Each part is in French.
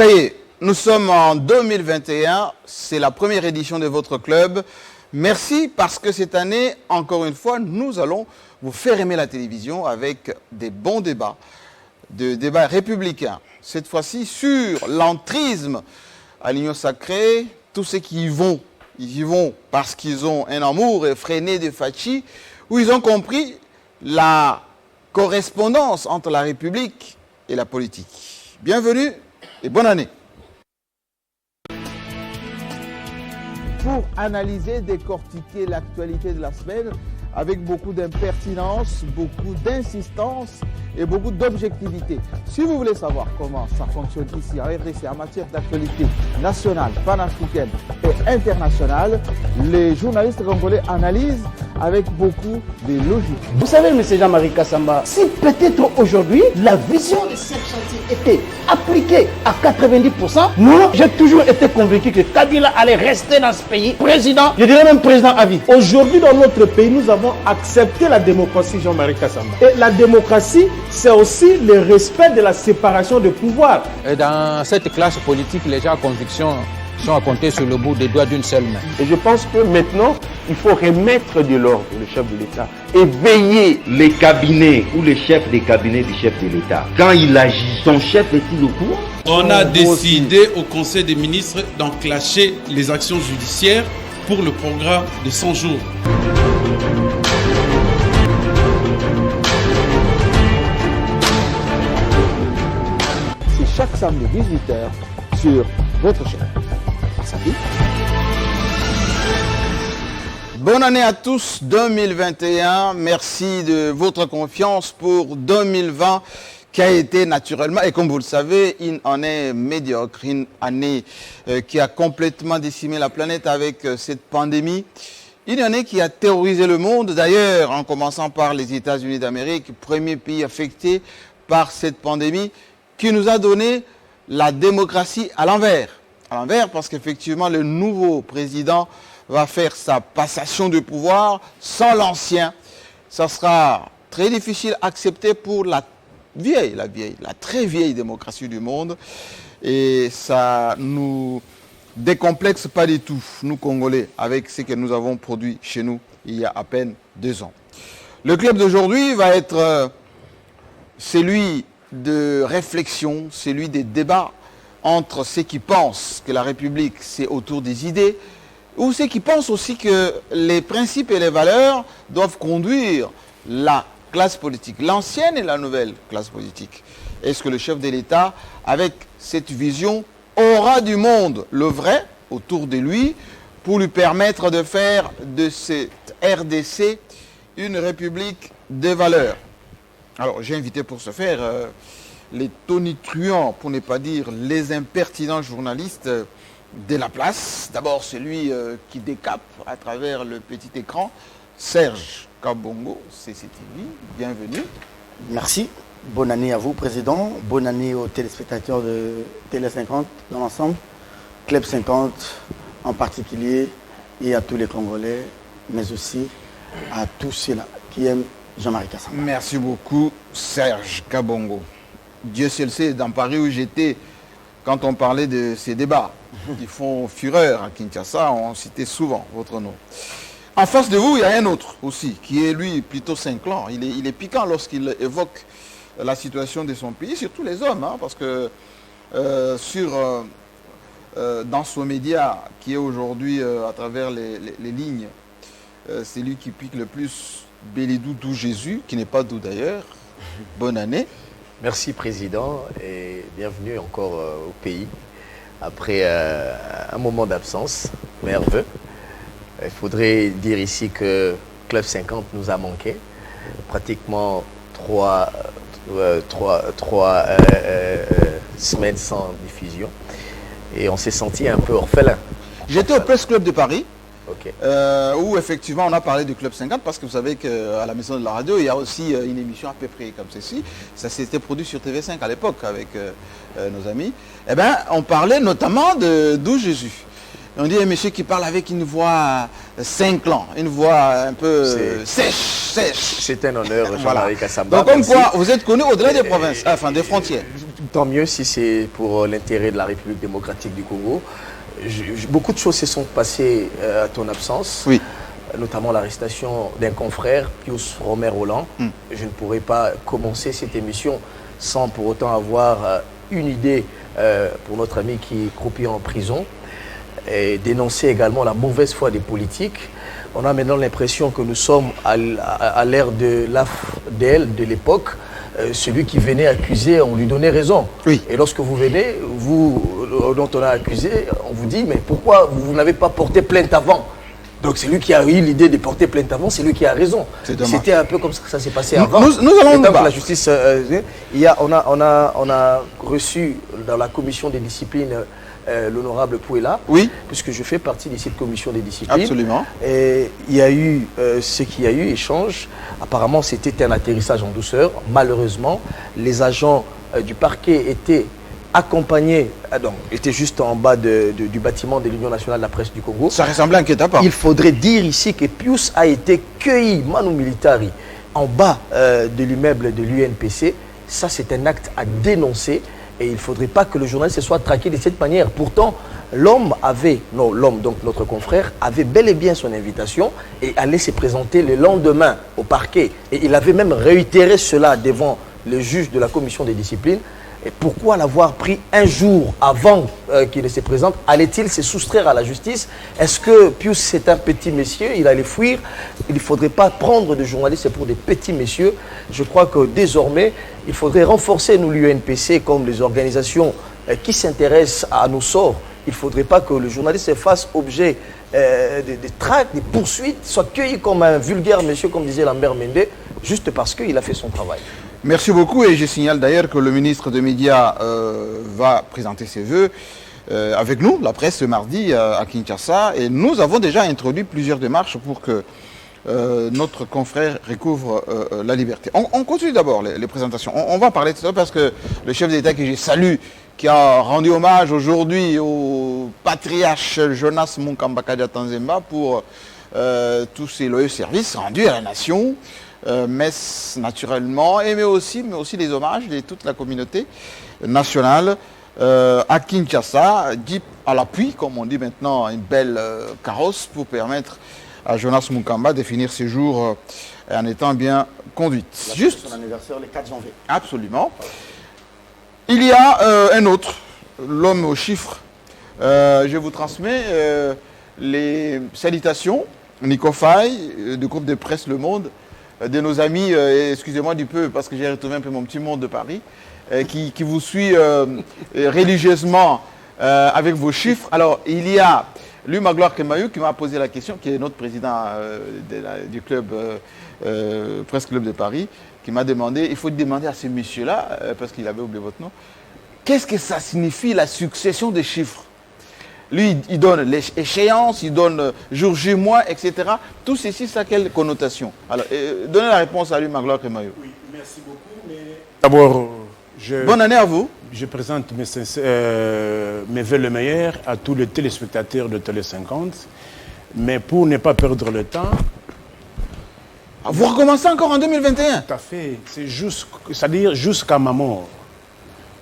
Ça y est, nous sommes en 2021, c'est la première édition de votre club. Merci parce que cette année, encore une fois, nous allons vous faire aimer la télévision avec des bons débats, des débats républicains. Cette fois-ci sur l'entrisme à l'Union sacrée, tous ceux qui y vont parce qu'ils ont un amour effréné de Fachi, où ils ont compris la correspondance entre la République et la politique. Bienvenue et bonne année. Pour analyser, décortiquer l'actualité de la semaine avec beaucoup d'impertinence, beaucoup d'insistance et beaucoup d'objectivité. Si vous voulez savoir comment ça fonctionne ici à RDC en matière d'actualité nationale, panafricaine et internationale, les journalistes congolais analysent avec beaucoup de logique. Vous savez, M. Jean-Marie Kassamba, si peut-être aujourd'hui la vision de ce chantier était appliquée à 90%, moi j'ai toujours été convaincu que Kabila allait rester dans ce pays président, je dirais même président à vie. Aujourd'hui dans notre pays, nous avons accepté la démocratie, Jean-Marie Kassamba. Et la démocratie, c'est aussi le respect de la séparation de pouvoir. Et dans cette classe politique, les gens à conviction sont à compter sur le bout des doigts d'une seule main. Et je pense que maintenant, il faut remettre de l'ordre le chef de l'État et veiller les cabinets ou les chefs des cabinets du chef de l'État. Quand il agit, son chef est-il au courant? On a décidé au Conseil des ministres d'enclencher les actions judiciaires pour le programme de 100 jours. C'est chaque samedi 18h sur votre chaîne. Samedi. Bonne année à tous, 2021. Merci de votre confiance pour 2020 qui a été naturellement, et comme vous le savez, une année médiocre, une année qui a complètement décimé la planète avec cette pandémie. Une année qui a terrorisé le monde, d'ailleurs, en commençant par les États-Unis d'Amérique, premier pays affecté par cette pandémie, qui nous a donné la démocratie à l'envers. À l'envers parce qu'effectivement, le nouveau président va faire sa passation de pouvoir sans l'ancien. Ça sera très difficile à accepter pour la très vieille démocratie du monde. Et ça nous décomplexe pas du tout, nous Congolais, avec ce que nous avons produit chez nous il y a à peine 2 ans. Le club d'aujourd'hui va être celui de réflexion, celui des débats entre ceux qui pensent que la République, c'est autour des idées, ou ceux qui pensent aussi que les principes et les valeurs doivent conduire la classe politique, l'ancienne et la nouvelle classe politique. Est-ce que le chef de l'État, avec cette vision, aura du monde, le vrai, autour de lui, pour lui permettre de faire de cette RDC une république des valeurs? Alors, j'ai invité pour ce faire les tonitruants, pour ne pas dire les impertinents journalistes de la place. D'abord, celui qui décape à travers le petit écran, Serge Kabongo, CCTV. Bienvenue. Merci. Bonne année à vous, Président. Bonne année aux téléspectateurs de Télé 50 dans l'ensemble, Club 50 en particulier, et à tous les Congolais, mais aussi à tous ceux-là qui aiment Jean-Marie Kassamba. Merci beaucoup, Serge Kabongo. Dieu seul sait, dans Paris où j'étais, quand on parlait de ces débats, qui font fureur à Kinshasa, on citait souvent votre nom. En face de vous, il y a un autre aussi, qui est lui plutôt cinglant. Il est piquant lorsqu'il évoque la situation de son pays, surtout les hommes, hein, parce que dans ce média qui est aujourd'hui à travers les lignes, c'est lui qui pique le plus Bélidou d'où Jésus, qui n'est pas d'où d'ailleurs. Bonne année. Merci Président et bienvenue encore au pays après un moment d'absence, merveilleux. Il faudrait dire ici que Club 50 nous a manqué, pratiquement trois semaines sans diffusion et on s'est senti un peu orphelin. J'étais au Press Club de Paris. Okay. Où effectivement on a parlé du Club 50 parce que vous savez qu'à la maison de la radio il y a aussi une émission à peu près comme ceci. Ça s'était produit sur TV5 à l'époque avec nos amis. Eh bien on parlait notamment d'où Jésus. On dit un monsieur qui parle avec une voix cinglante, une voix un peu sèche. C'est un honneur, Voilà. Jean-Marie Kassamba. Donc comme Merci. quoi, vous êtes connu au-delà des provinces, enfin des frontières. Tant mieux si c'est pour l'intérêt de la République démocratique du Congo. Beaucoup de choses se sont passées à ton absence. Oui. Notamment l'arrestation d'un confrère, Pius Romer Roland. Je ne pourrais pas commencer cette émission sans pour autant avoir une idée pour notre ami qui est croupi en prison et dénoncer également la mauvaise foi des politiques. On a maintenant l'impression que nous sommes à l'ère de l'AFDL de l'époque. Celui qui venait accuser, on lui donnait raison. Oui. Et lorsque vous venez, dont on a accusé, on vous dit, mais pourquoi vous n'avez pas porté plainte avant? Donc c'est lui qui a eu l'idée de porter plainte avant, c'est lui qui a raison. C'était un peu comme ça que ça s'est passé avant. Nous allons nous battre. La justice, on a reçu dans la commission des disciplines l'honorable Pouela, Oui. puisque je fais partie de cette commission des disciplines. Absolument. Et il y a eu ce qu'il y a eu, échange. Apparemment, c'était un atterrissage en douceur. Malheureusement, les agents du parquet étaient accompagnés, étaient juste en bas du bâtiment de l'Union nationale de la presse du Congo. Ça ressemblait inquiétant pas. Il faudrait dire ici que Pius a été cueilli, manu militari, en bas de l'immeuble de l'UNPC. Ça, c'est un acte à dénoncer. Et il ne faudrait pas que le journaliste soit traqué de cette manière. Pourtant, l'homme, donc notre confrère, avait bel et bien son invitation et allait se présenter le lendemain au parquet. Et il avait même réitéré cela devant le juge de la commission des disciplines. Et pourquoi l'avoir pris un jour avant qu'il ne se présente? Allait-il se soustraire à la justice? Est-ce que Pius, c'est un petit monsieur, il allait fuir? Il ne faudrait pas prendre de journalistes pour des petits messieurs. Je crois que désormais, il faudrait renforcer, nous, l'UNPC, comme les organisations qui s'intéressent à nos sorts. Il ne faudrait pas que le journaliste fasse objet de traques, de poursuites, soit cueilli comme un vulgaire monsieur, comme disait Lambert Mende, juste parce qu'il a fait son travail. Merci beaucoup et je signale d'ailleurs que le ministre des Médias va présenter ses vœux avec nous, la presse, ce mardi à Kinshasa. Et nous avons déjà introduit plusieurs démarches pour que notre confrère recouvre la liberté. On continue d'abord les présentations. On va parler de ça parce que le chef d'État que je salue, qui a rendu hommage aujourd'hui au patriarche Jonas Munkamba Kadia Tanzemba pour tous ses loyaux services rendus à la nation. Metz naturellement, mais aussi les hommages de toute la communauté nationale à Kinshasa, dit à l'appui, comme on dit maintenant, une belle carrosse pour permettre à Jonas Munkamba de finir ses jours en étant bien conduite. Juste son anniversaire le 4 janvier. Absolument. Il y a un autre, l'homme aux chiffres. Je vous transmets les salutations, Nico Faye, du groupe de presse Le Monde, de nos amis, excusez-moi du peu, parce que j'ai retrouvé un peu mon petit monde de Paris, qui vous suit religieusement avec vos chiffres. Alors, il y a lui, Magloire Kemayou, qui m'a posé la question, qui est notre président du club, Presse Club de Paris, qui m'a demandé, il faut demander à ce monsieur-là, parce qu'il avait oublié votre nom, qu'est-ce que ça signifie la succession des chiffres? Lui, il donne les échéances, il donne jour, J, mois, etc. Tout ceci, ça a quelle connotation? Alors, donnez la réponse à lui, Magloire Kemayou. Oui, merci beaucoup. D'abord, bonne année à vous. Je présente mes vœux le meilleur à tous les téléspectateurs de Télé 50. Mais pour ne pas perdre le temps... Vous recommencez encore en 2021? Tout à fait. C'est-à-dire jusqu'à ma mort.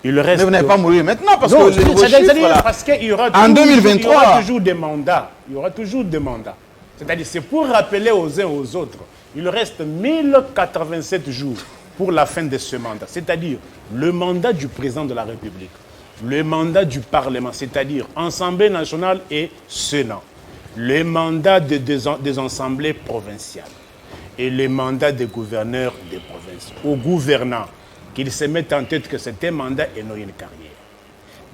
Il reste... Mais vous n'allez pas mourir maintenant parce non, que vos chiffres, là, parce qu'il y aura en 2023, il y aura toujours des mandats. Il y aura toujours des mandats. C'est-à-dire, c'est pour rappeler aux uns aux autres, il reste 1087 jours pour la fin de ce mandat. C'est-à-dire le mandat du président de la République, le mandat du Parlement, c'est-à-dire Assemblée nationale et Sénat, le mandat des assemblées provinciales et le mandat des gouverneurs des provinces. Aux gouvernants, qu'ils se mettent en tête que c'est un mandat et non une carrière.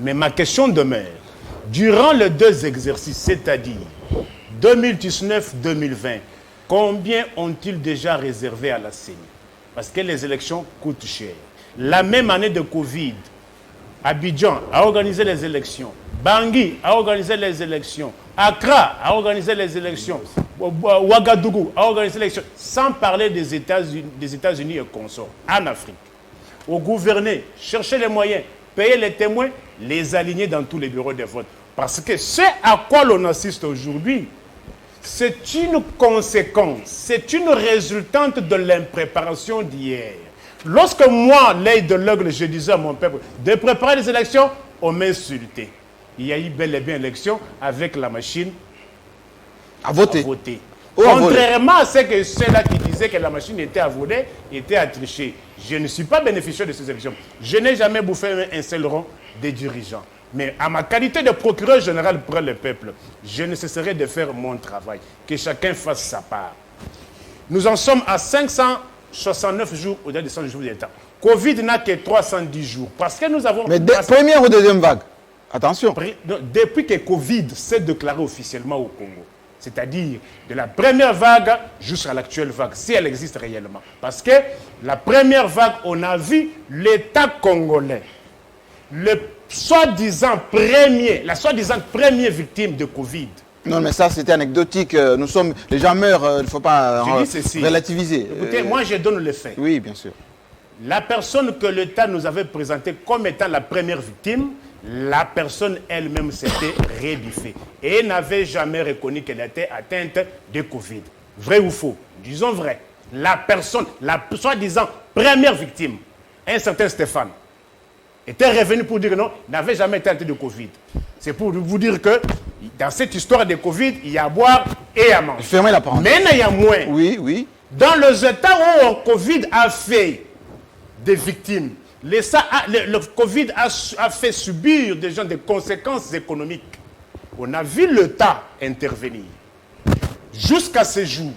Mais ma question demeure, durant les deux exercices, c'est-à-dire 2019-2020, combien ont-ils déjà réservé à la CENI? Parce que les élections coûtent cher. La même année de Covid, Abidjan a organisé les élections, Bangui a organisé les élections, Accra a organisé les élections, Ouagadougou a organisé les élections, sans parler des États-Unis et consorts, en Afrique. Au gouverner, chercher les moyens, payer les témoins, les aligner dans tous les bureaux de vote. Parce que ce à quoi l'on assiste aujourd'hui, c'est une conséquence, c'est une résultante de l'impréparation d'hier. Lorsque moi, l'œil de l'aigle, je disais à mon peuple de préparer les élections, on m'insultait. Il y a eu bel et bien élection avec la machine À voter. Contrairement à ceux-là qui disaient que la machine était à voler, était à tricher. Je ne suis pas bénéficiaire de ces élections. Je n'ai jamais bouffé un seul rond des dirigeants. Mais à ma qualité de procureur général pour le peuple, je ne cesserai de faire mon travail. Que chacun fasse sa part. Nous en sommes à 569 jours au-delà de 100 jours d'État. Covid n'a que 310 jours. Parce que nous avons... Mais première ou deuxième vague? Attention. Depuis que Covid s'est déclaré officiellement au Congo, c'est-à-dire de la première vague jusqu'à l'actuelle vague, si elle existe réellement. Parce que la première vague, on a vu l'État congolais, la soi-disant première victime de Covid. Non, mais ça, c'était anecdotique. Les gens meurent, il ne faut pas relativiser. Écoutez, moi, je donne le fait. Oui, bien sûr. La personne que l'État nous avait présentée comme étant la première victime, la personne elle-même s'était rébiffée et n'avait jamais reconnu qu'elle était atteinte de Covid. Vrai ou faux? Disons vrai. La personne, la soi-disant première victime, un certain Stéphane, était revenu pour dire que non, n'avait jamais été atteint de Covid. C'est pour vous dire que dans cette histoire de Covid, il y a à boire et à manger. Fermez la parenthèse. Mais il y a moins. Oui, oui. Dans les États où le Covid a fait des victimes, le Covid a fait subir des gens des conséquences économiques. On a vu l'État intervenir. Jusqu'à ce jour,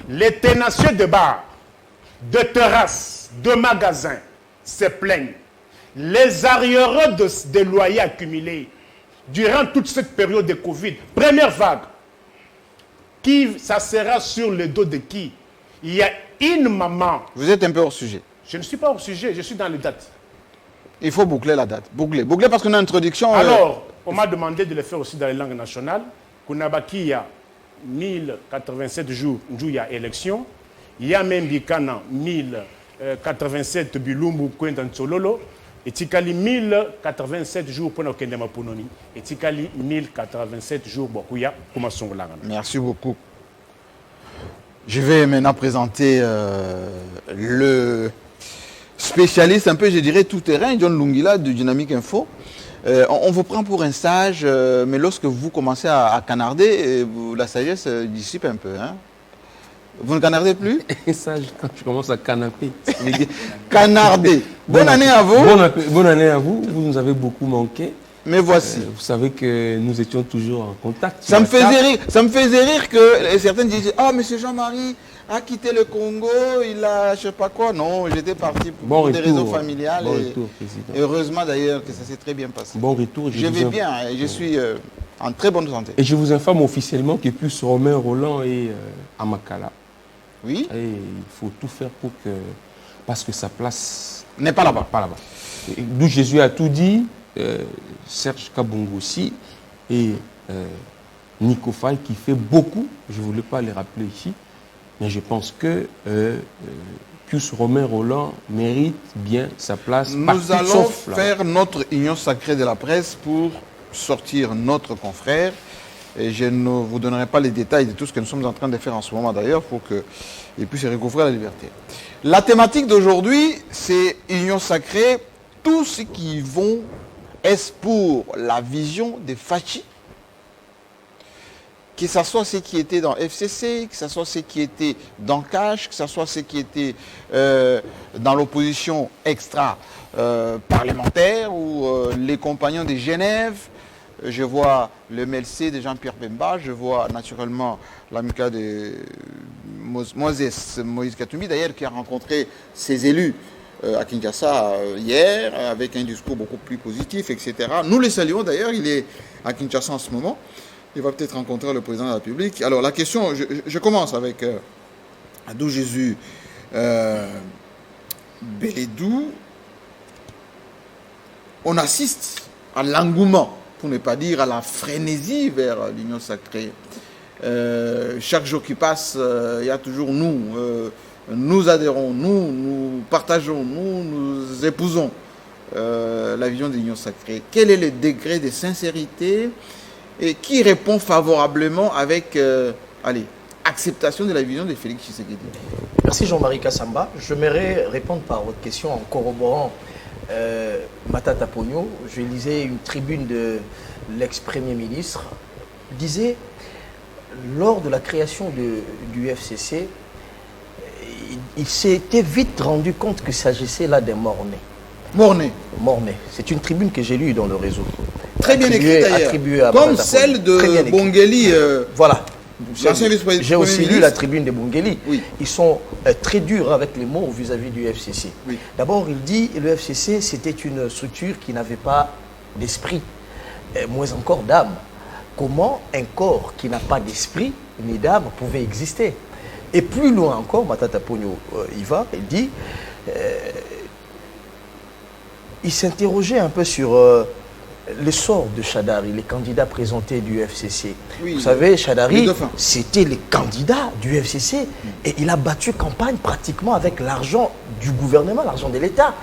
les tenanciers de bars, de terrasses, de magasins se plaignent. Les arriérés des loyers accumulés durant toute cette période de Covid, première vague, ça sera sur le dos de qui? Il y a une maman. Vous êtes un peu hors sujet. Je ne suis pas hors sujet, je suis dans les dates. Il faut boucler la date. Boucler parce qu'on a une introduction. Alors, on m'a demandé de le faire aussi dans les langues nationales. Kunabaki, il y a 1087 jours, il y a élection. Il y a même Bikana, 1087 Bilumbu, Kwentan Tsololo. Et Tikali, 1087 jours pour Kendema Punoni. Et Tikali, 1087 jours Bokuya, Kumasongolanga. Merci beaucoup. Je vais maintenant présenter le spécialiste, un peu, je dirais, tout-terrain, John Lungila de Dynamique Info. On vous prend pour un sage, mais lorsque vous commencez à canarder, la sagesse dissipe un peu. Hein? Vous ne canardez plus? Un sage, quand tu commences à canaper. Canarder. Bonne année à vous. Bonne année à vous. Vous nous avez beaucoup manqué. Mais voici. Vous savez que nous étions toujours en contact. Ça me faisait rire que certains disaient « Ah, M. Jean-Marie a quitté le Congo, il a je sais pas quoi. » Non, j'étais parti pour des raisons familiales. Bon retour, président. Et heureusement d'ailleurs que ça s'est très bien passé. Bon retour. Je vais bien, je suis en très bonne santé. Et je vous informe officiellement que plus Romain Roland est à Makala. Oui. Et il faut tout faire pour que... Parce que sa place... N'est pas là-bas. Pas là-bas. D'où Jésus a tout dit, Serge Kabongo aussi, et Nico Faye qui fait beaucoup, je ne voulais pas les rappeler ici, mais je pense que Pius Romain Roland mérite bien sa place. Nous allons faire notre union sacrée de la presse pour sortir notre confrère. Et je ne vous donnerai pas les détails de tout ce que nous sommes en train de faire en ce moment d'ailleurs pour qu'il puisse recouvrir la liberté. La thématique d'aujourd'hui, c'est Union sacrée. Tout ce qui vont est pour la vision des Fachi, que ce soit ceux qui étaient dans FCC, que ce soit ceux qui étaient dans Cash, que ce soit ceux qui étaient dans l'opposition extra-parlementaire ou les compagnons de Genève. Je vois le MLC de Jean-Pierre Bemba, je vois naturellement l'amical de Moïse Katumbi, d'ailleurs, qui a rencontré ses élus à Kinshasa hier, avec un discours beaucoup plus positif, etc. Nous le saluons d'ailleurs, il est à Kinshasa en ce moment. Il va peut-être rencontrer le président de la République. Alors la question, je commence avec Adou Jésus Bélédou. On assiste à l'engouement, pour ne pas dire à la frénésie vers l'union sacrée. Chaque jour qui passe, il y a toujours nous adhérons, nous partageons, nous épousons la vision de l'Union sacrée? Quel est le degré de sincérité et qui répond favorablement avec acceptation de la vision de Félix Tshisekedi? Merci Jean-Marie Kassamba. Je m'aimerais répondre par votre question en corroborant Matata Pogno. Je lisais une tribune de l'ex-premier ministre, disait lors de la création du FCC, il s'était vite rendu compte qu'il s'agissait là d'un mort-né. Mort-né. Mort-né. C'est une tribune que j'ai lue dans le réseau. Très bien écrite d'ailleurs. Comme celle de Bongeli. Voilà. J'ai aussi lu ministre. la tribune de Bongeli. Oui. Ils sont très durs avec les mots vis-à-vis du FCC. Oui. D'abord, il dit que le FCC, c'était une structure qui n'avait pas d'esprit, moins encore d'âme. Comment un corps qui n'a pas d'esprit ni d'âme pouvait exister? Et plus loin encore, Matata Pogno y va, il dit, il s'interrogeait un peu sur le sort de Chadari, les candidats présentés du FCC. Oui, vous savez, Chadari, c'était le candidat du FCC et il a battu campagne pratiquement avec l'argent du gouvernement, l'argent de l'État.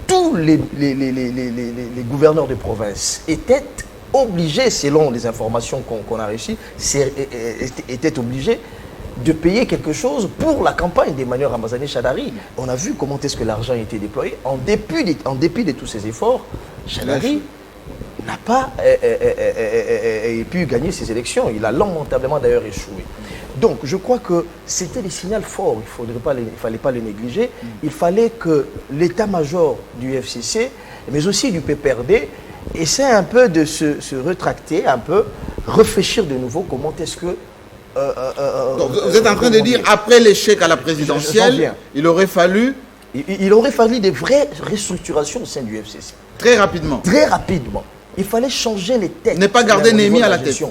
Tous les gouverneurs de province étaient obligés, selon les informations qu'on a reçues, étaient obligés de payer quelque chose pour la campagne d'Emmanuel Ramazani Chadari. On a vu comment est-ce que l'argent a été déployé. En dépit de tous ces efforts, Chadari n'a pas pu gagner ces élections. Il a lamentablement d'ailleurs échoué. Donc je crois que c'était des signaux forts, il ne fallait pas les négliger. Il fallait que l'état-major du FCC, mais aussi du PPRD, essaie un peu de se rétracter, un peu, réfléchir de nouveau comment est-ce que... Donc, vous êtes en train de dire, après l'échec à la présidentielle, il aurait fallu des vraies restructurations au sein du FCC. Très rapidement. Très rapidement. Il fallait changer les têtes. Ne pas garder Némi à la tête.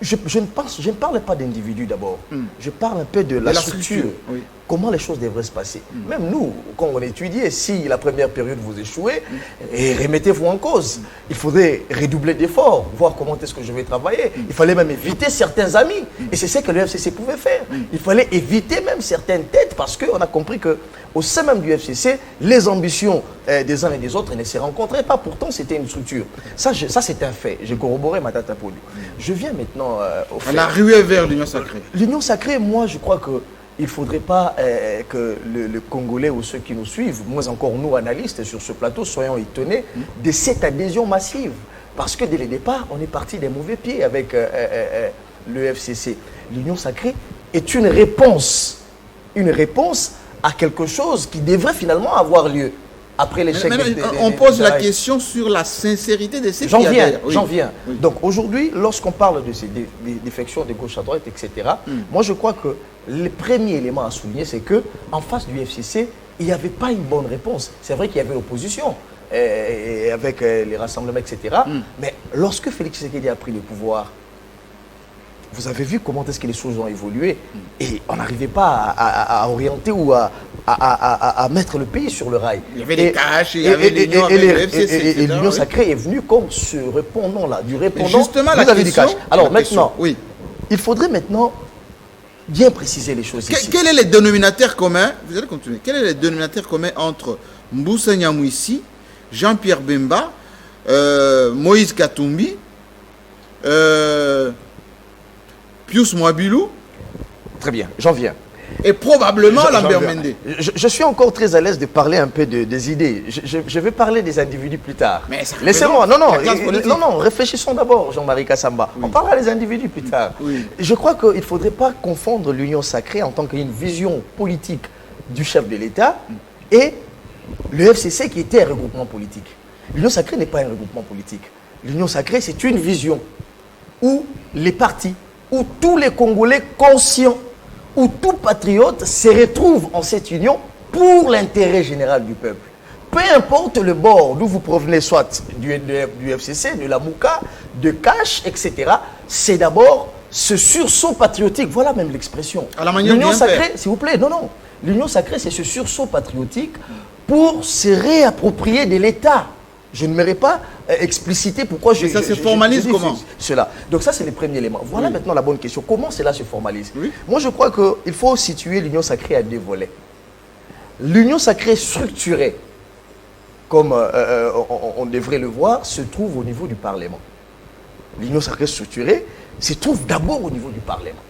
Je ne parle pas d'individu d'abord. Je parle un peu de la structure. Oui. Comment les choses devraient se passer. Même nous, quand on étudiait, si la première période vous échouez, et remettez-vous en cause. Il faudrait redoubler d'efforts, voir comment est-ce que je vais travailler. Il fallait même éviter certains amis. Et c'est ce que le FCC pouvait faire. Il fallait éviter même certaines têtes parce qu'on a compris qu'au sein même du FCC, les ambitions des uns et des autres ne se rencontraient pas. Pourtant, c'était une structure. Ça c'est un fait. J'ai corroboré Matata Pogno. Je viens maintenant au fait. La ruée vers l'Union sacrée. L'Union sacrée, moi, je crois que il ne faudrait pas que le Congolais ou ceux qui nous suivent, moins encore nous analystes sur ce plateau, soyons étonnés de cette adhésion massive. Parce que dès le départ, on est parti des mauvais pieds avec le FCC. L'Union sacrée est une réponse à quelque chose qui devrait finalement avoir lieu. Après l'échec on pose la question sur la sincérité de ces pays. J'en viens. Oui. Donc aujourd'hui, lorsqu'on parle de ces défections de gauche à droite, etc., moi je crois que le premier élément à souligner, c'est qu'en face du FCC, il n'y avait pas une bonne réponse. C'est vrai qu'il y avait l'opposition, avec les rassemblements, etc. Mais lorsque Félix Tshisekedi a pris le pouvoir, vous avez vu comment est-ce que les choses ont évolué et on n'arrivait pas à orienter ou à mettre le pays sur le rail. Il y avait des caches, il y avait l'union avec le FCC, et l'Union sacrée est venue comme ce répondant-là, du répondant. Justement, la question... Alors maintenant, il faudrait maintenant bien préciser les choses ici. Quel est le dénominateur commun, vous allez continuer, quel est le dénominateur commun entre Mbusa Nyamwisi, Jean-Pierre Bemba, Moïse Katumbi, Pius Mwabilou? Très bien, j'en viens. Et probablement Lambert Mende. Je suis encore très à l'aise de parler un peu des idées. Je vais parler des individus plus tard. Laissez-moi, non, réfléchissons d'abord, Jean-Marie Kassamba. Oui. On parlera des individus plus tard. Oui. Je crois qu'il ne faudrait pas confondre l'Union sacrée en tant qu'une vision politique du chef de l'État et le FCC qui était un regroupement politique. L'Union sacrée n'est pas un regroupement politique. L'Union sacrée, c'est une vision où les partis, où tous les Congolais conscients, où tout patriote se retrouve en cette union pour l'intérêt général du peuple. Peu importe le bord d'où vous provenez, soit du FCC, de la Mouka, de Cash, etc., c'est d'abord ce sursaut patriotique. Voilà même l'expression. L'Union sacrée, s'il vous plaît, non. L'Union sacrée, c'est ce sursaut patriotique pour se réapproprier de l'État. Je ne m'aurais pas explicité pourquoi ça se formalise comment cela. Donc ça, c'est le premier élément. Voilà maintenant la bonne question. Comment cela se formalise? Moi, je crois qu'il faut situer l'Union sacrée à deux volets. L'Union sacrée structurée comme on devrait le voir, se trouve au niveau du Parlement. L'union sacrée structurée se trouve d'abord au niveau du Parlement.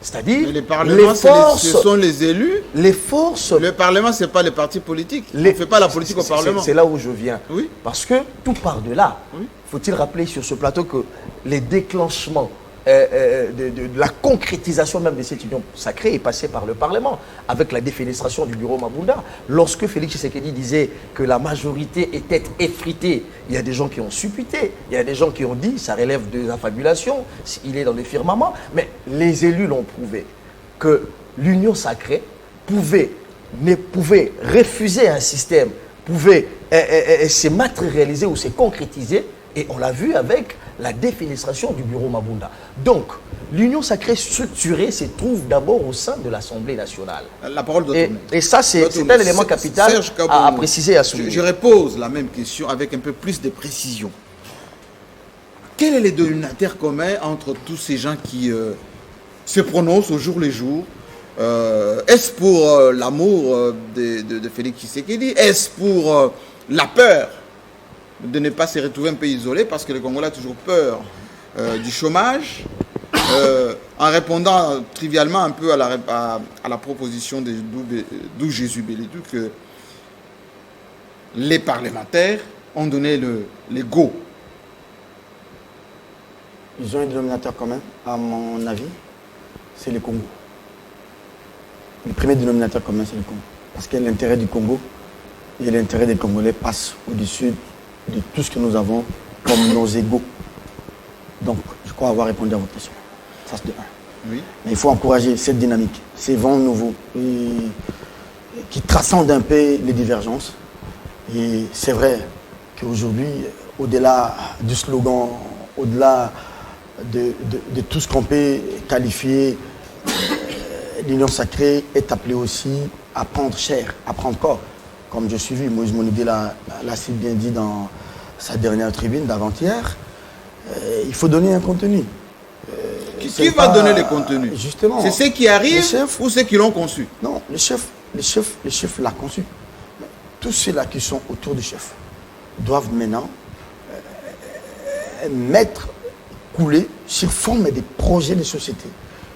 C'est-à-dire, les parlements, ce sont les élus. Les forces. Le Parlement, ce n'est pas les partis politiques. On ne fait pas la politique au Parlement. C'est là où je viens. Oui. Parce que tout part de là. Oui. Faut-il rappeler sur ce plateau que les déclenchements de la concrétisation même de cette union sacrée est passée par le Parlement, avec la défenestration du bureau Mabunda. Lorsque Félix Tshisekedi disait que la majorité était effritée, il y a des gens qui ont supputé, il y a des gens qui ont dit ça relève de la fabulation, il est dans le firmament, mais les élus l'ont prouvé que l'union sacrée pouvait refuser un système, pouvait se matérialiser ou se concrétiser, et on l'a vu avec la défenestration du bureau Mabunda. Donc, l'union sacrée structurée se trouve d'abord au sein de l'Assemblée nationale. La parole de et ça, c'est un élément capital à préciser, à souligner. Je repose la même question avec un peu plus de précision. Quel est le dénominateur commun entre tous ces gens qui se prononcent au jour le jour? Est-ce pour l'amour de Félix Tshisekedi? Est-ce pour la peur de ne pas se retrouver un peu isolé, parce que le Congolais a toujours peur du chômage, en répondant trivialement un peu à la proposition de Dou Jésus Bélédou, que les parlementaires ont donné le go. Ils ont un dénominateur commun, à mon avis, c'est le Congo. Le premier dénominateur commun, c'est le Congo. Parce que l'intérêt du Congo et l'intérêt des Congolais passent au-dessus de tout ce que nous avons comme nos égaux. Donc, je crois avoir répondu à votre question. Ça, c'est de 1. Oui. Mais il faut encourager cette dynamique, ces vents nouveaux qui transcendent un peu les divergences. Et c'est vrai qu'aujourd'hui, au-delà du slogan, au-delà de tout ce qu'on peut qualifier, l'union sacrée est appelée aussi à prendre chair, à prendre corps. Comme je suis vu, Moïse Monidé l'a si bien dit dans sa dernière tribune d'avant-hier, il faut donner un contenu. Qui va donner le contenu? Justement. C'est ceux qui arrivent ou ceux qui l'ont conçu? Non, le chef l'a conçu. Tous ceux-là qui sont autour du chef doivent maintenant couler sur forme des projets de société,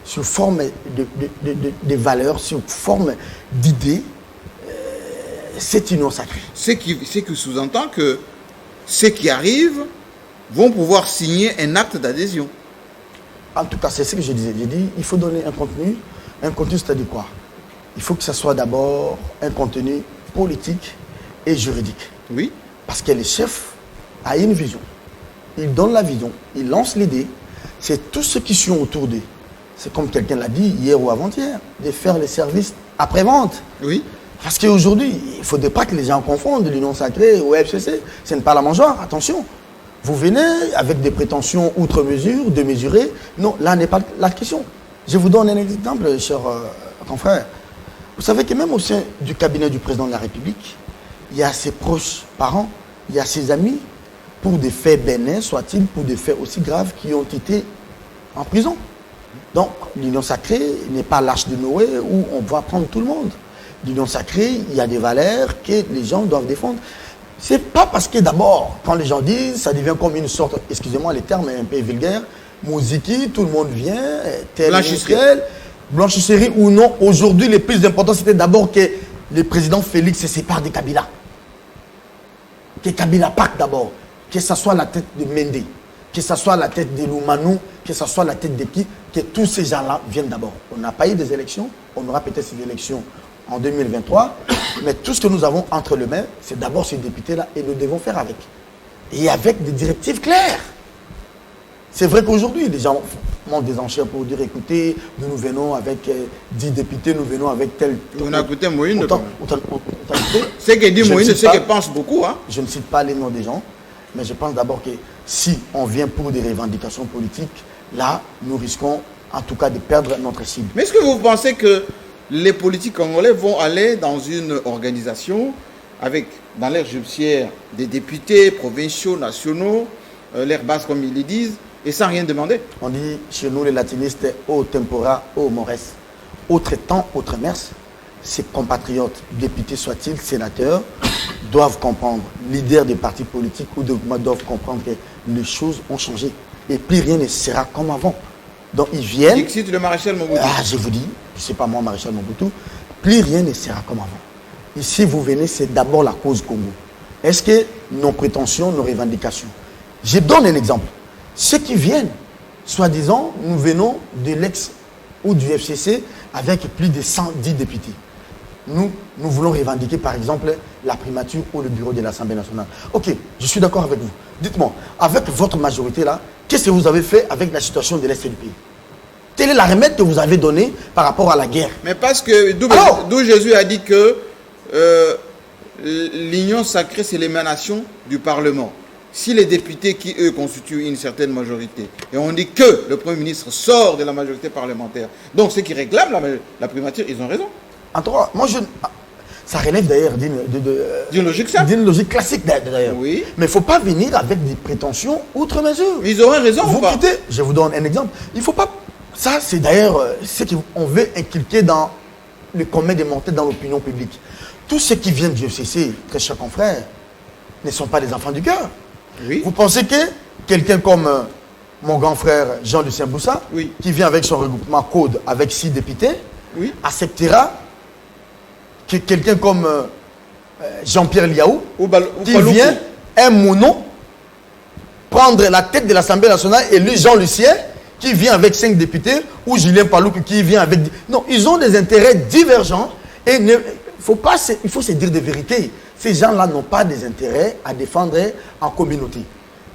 sur forme de valeurs, sur forme d'idées, cette union sacrée. C'est qui sous-entend que ceux qui arrivent vont pouvoir signer un acte d'adhésion. En tout cas, c'est ce que je disais. J'ai dit, il faut donner un contenu. Un contenu, c'est-à-dire quoi? Il faut que ce soit d'abord un contenu politique et juridique. Oui. Parce que le chef a une vision. Il donne la vision, il lance l'idée. C'est tous ceux qui sont autour d'eux. C'est comme quelqu'un l'a dit hier ou avant-hier, de faire les services après-vente. Oui. Parce qu'aujourd'hui, il ne faudrait pas que les gens confondent l'union sacrée au FCC. Ce n'est pas la mangeoire, attention. Vous venez avec des prétentions outre mesure, de mesurer. Non, là n'est pas la question. Je vous donne un exemple, cher confrère. Vous savez que même au sein du cabinet du président de la République, il y a ses proches parents, il y a ses amis, pour des faits bénins, soit-il, pour des faits aussi graves qui ont été en prison. Donc, l'union sacrée n'est pas l'arche de Noé où on va prendre tout le monde. L'union sacrée, il y a des valeurs que les gens doivent défendre. C'est pas parce que d'abord, quand les gens disent, ça devient comme une sorte, excusez-moi les termes un peu vulgaires, Moziki, tout le monde vient, tel blanchisserie ou non. Aujourd'hui, le plus important, c'était d'abord que le président Félix se sépare de Kabila. Que Kabila parte d'abord. Que ce soit la tête de Mende, que ce soit la tête de Loumanou, que ce soit la tête de qui, que tous ces gens-là viennent d'abord. On n'a pas eu des élections, on aura peut-être ces élections en 2023, mais tout ce que nous avons entre les mains, c'est d'abord ces députés-là, et nous devons faire avec. Et avec des directives claires. C'est vrai qu'aujourd'hui, les gens montent des enchères pour dire, écoutez, nous venons avec 10 députés, nous venons avec tel... On a écouté Moïse. Ce que dit Moïse, c'est qu'il pense beaucoup. Hein? Je ne cite pas les noms des gens, mais je pense d'abord que si on vient pour des revendications politiques, là, nous risquons en tout cas de perdre notre cible. Mais est-ce que vous pensez que les politiques congolais vont aller dans une organisation avec, dans l'air judiciaire, des députés provinciaux, nationaux, l'air basse comme ils le disent, et sans rien demander? On dit chez nous les latinistes, au tempora, au mores, autre temps, autre mers. Ses compatriotes, députés soient-ils, sénateurs, doivent comprendre, leaders des partis politiques ou de gouvernements doivent comprendre que les choses ont changé. Et plus rien ne sera comme avant. Donc ils viennent... Dixit le maréchal Mobutu. Ah, je vous dis, je ne sais pas moi, maréchal Mobutu, plus rien ne sera comme avant. Ici, vous venez, c'est d'abord la cause Congo. Est-ce que nos prétentions, nos revendications... Je donne un exemple. Ceux qui viennent, soi-disant, nous venons de l'ex ou du FCC avec plus de 110 députés. Nous voulons revendiquer, par exemple, la primature ou le bureau de l'Assemblée nationale. Ok, je suis d'accord avec vous. Dites-moi, avec votre majorité là, qu'est-ce que vous avez fait avec la situation de l'Est du pays? Quelle est la remède que vous avez donnée par rapport à la guerre? Mais parce que d'où Jésus a dit que l'union sacrée, c'est l'émanation du Parlement. Si les députés qui, eux, constituent une certaine majorité, et on dit que le Premier ministre sort de la majorité parlementaire, donc ceux qui réclament la primature, ils ont raison. En tout cas, moi, ça relève d'ailleurs d'une logique simple. D'une logique classique d'ailleurs. Oui. Mais il ne faut pas venir avec des prétentions outre mesure. Ils auraient raison vous ou pas? quittez, je vous donne un exemple. Il ne faut pas... Ça, c'est d'ailleurs ce qu'on veut inculquer dans le commun des mortels dans l'opinion publique. Tous ceux qui viennent du FCC, très chers confrères, ne sont pas des enfants du cœur. Oui. Vous pensez que quelqu'un comme mon grand frère Jean-Lucien Boussa, oui, qui vient avec son regroupement Code avec 6 députés, oui, acceptera que quelqu'un comme Jean-Pierre Liaou, qui vient, un mono, prendre la tête de l'Assemblée nationale, et lui, Jean-Lucien, qui vient avec 5 députés, ou Julien Paloukou qui vient avec... Non, ils ont des intérêts divergents, et il faut se dire des vérités. Ces gens-là n'ont pas des intérêts à défendre en communauté.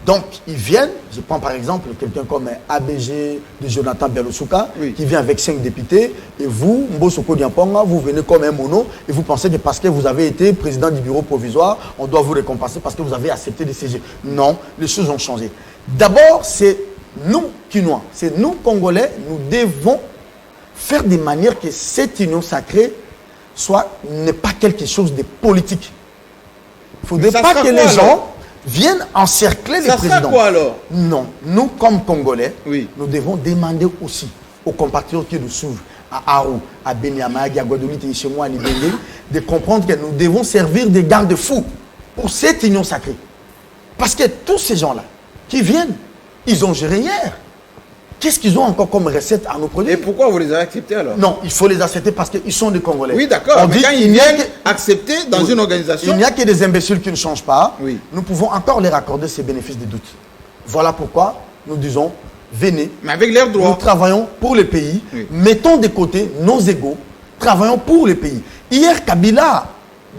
Donc, ils viennent, je prends par exemple quelqu'un comme ABG de Jonathan Berluscouka, oui, qui vient avec 5 députés, et vous, Mbosoko Diamponga, vous venez comme un mono, et vous pensez que parce que vous avez été président du bureau provisoire, on doit vous récompenser parce que vous avez accepté de siéger. Non, les choses ont changé. D'abord, c'est nous, Quinois, c'est nous, Congolais, nous devons faire de manière que cette union sacrée n'est pas quelque chose de politique. Il ne faudrait pas que les gens viennent encercler les présidents. Ça sera quoi alors? Non, nous comme Congolais, oui, nous devons demander aussi aux compatriotes qui nous suivent, à Arou, à Benyamag, à Guadeloupe et chez moi à Libéry, de comprendre que nous devons servir de garde-fous pour cette union sacrée. Parce que tous ces gens-là qui viennent, ils ont géré hier. Qu'est-ce qu'ils ont encore comme recette à nous produire? Et pourquoi vous les avez acceptés alors? Non, il faut les accepter parce qu'ils sont des Congolais. Oui, d'accord. Mais quand ils viennent accepter dans une organisation... Il n'y a que des imbéciles qui ne changent pas. Oui. Nous pouvons encore leur accorder ces bénéfices de doute. Voilà pourquoi nous disons, venez. Mais avec leurs droits. Nous travaillons pour le pays. Oui. Mettons de côté nos égos. Travaillons pour le pays. Hier, Kabila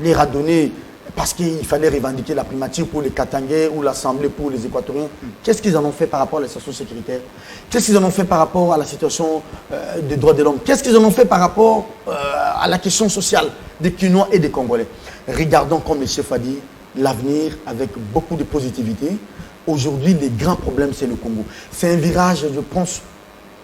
leur a donné... Parce qu'il fallait revendiquer la primature pour les Katangais ou l'Assemblée pour les Équatoriens. Qu'est-ce qu'ils en ont fait par rapport à la situation sécuritaire? Qu'est-ce qu'ils en ont fait par rapport à la situation des droits de l'homme? Qu'est-ce qu'ils en ont fait par rapport à la question sociale des Quinois et des Congolais? Regardons, comme le chef a dit, l'avenir avec beaucoup de positivité. Aujourd'hui, les grands problèmes, c'est le Congo. C'est un virage, je pense,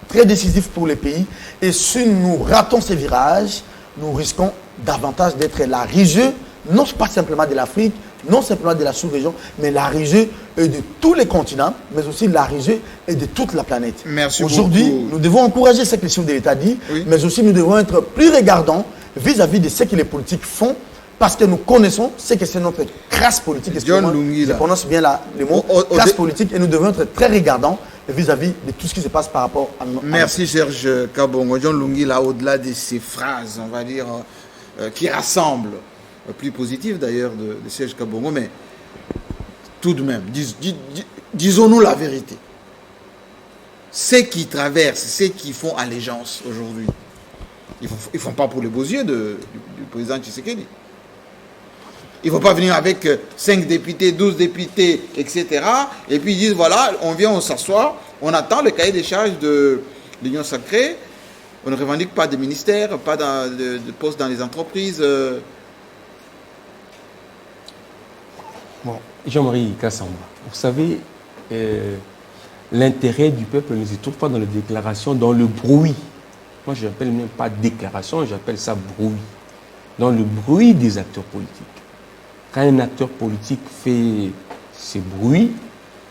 très décisif pour le pays. Et si nous ratons ce virage, nous risquons davantage d'être la risée, non pas simplement de l'Afrique, non simplement de la sous-région, mais la risée de tous les continents, mais aussi la risée de toute la planète. Merci aujourd'hui, nous devons encourager ce que le chef de l'État dit, oui, mais aussi nous devons être plus regardants vis-à-vis de ce que les politiques font, parce que nous connaissons ce que c'est notre crasse politique. Je prononce bien le mot crasse politique, et nous devons être très regardants vis-à-vis de tout ce qui se passe par rapport à nous. Merci Serge Kabongo. John Lungi, là, au-delà de ces phrases, on va dire, qui rassemblent, plus positif d'ailleurs de Serge Kabongo, mais tout de même, disons-nous la vérité. Ceux qui traversent, ceux qui font allégeance aujourd'hui, ils ne font pas pour les beaux yeux du président Tshisekedi. Il ne faut pas venir avec 5 députés, 12 députés, etc. Et puis ils disent, voilà, on vient, on s'assoit, on attend le cahier des charges de l'Union sacrée, on ne revendique pas de ministères, pas de postes dans les entreprises. Bon, Jean-Marie Kassamba, vous savez, l'intérêt du peuple ne se trouve pas dans les déclarations, dans le bruit. Moi, je n'appelle même pas déclaration, j'appelle ça bruit. Dans le bruit des acteurs politiques. Quand un acteur politique fait ses bruits,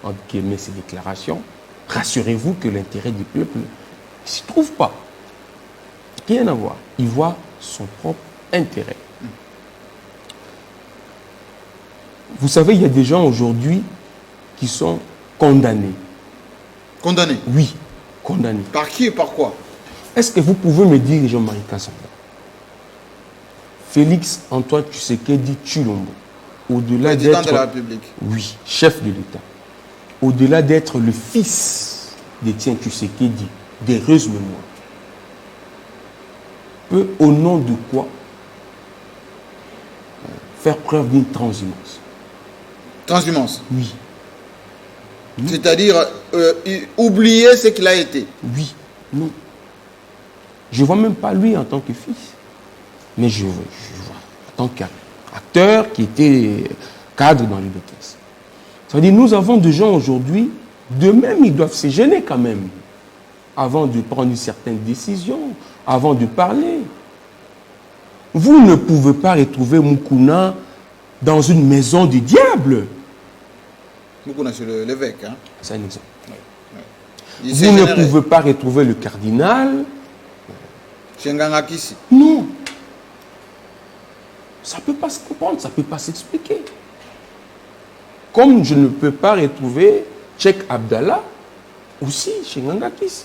entre guillemets ses déclarations, rassurez-vous que l'intérêt du peuple ne s'y trouve pas. Rien à voir. Il voit son propre intérêt. Vous savez, il y a des gens aujourd'hui qui sont condamnés. Condamnés? Oui, condamnés. Par qui et par quoi? Est-ce que vous pouvez me dire, Jean-Marie Kassamba, Félix Antoine Tshisekedi Tshilombo, au-delà Président d'être... de la République. Oui, chef de l'État. Au-delà d'être le fils d'Étienne Tshisekedi, d'heureuse mémoire, peut, au nom de quoi, faire preuve d'une transhumance? Transhumance? Oui. C'est-à-dire oublier ce qu'il a été? Oui, non. Je ne vois même pas lui en tant que fils, mais je vois en tant qu'acteur qui était cadre dans les BTS. Ça veut dire nous avons des gens aujourd'hui, de même ils doivent se gêner quand même, avant de prendre une certaine décision, avant de parler. Vous ne pouvez pas retrouver Moukouna dans une maison du diable. Moukouna, c'est l'évêque. Hein? C'est un exemple. Il Vous ne pouvez pas retrouver le cardinal. Chengangakisi. Non. Ça ne peut pas se comprendre, ça ne peut pas s'expliquer. Comme je ne peux pas retrouver Cheikh Abdallah aussi chez Ngangakis.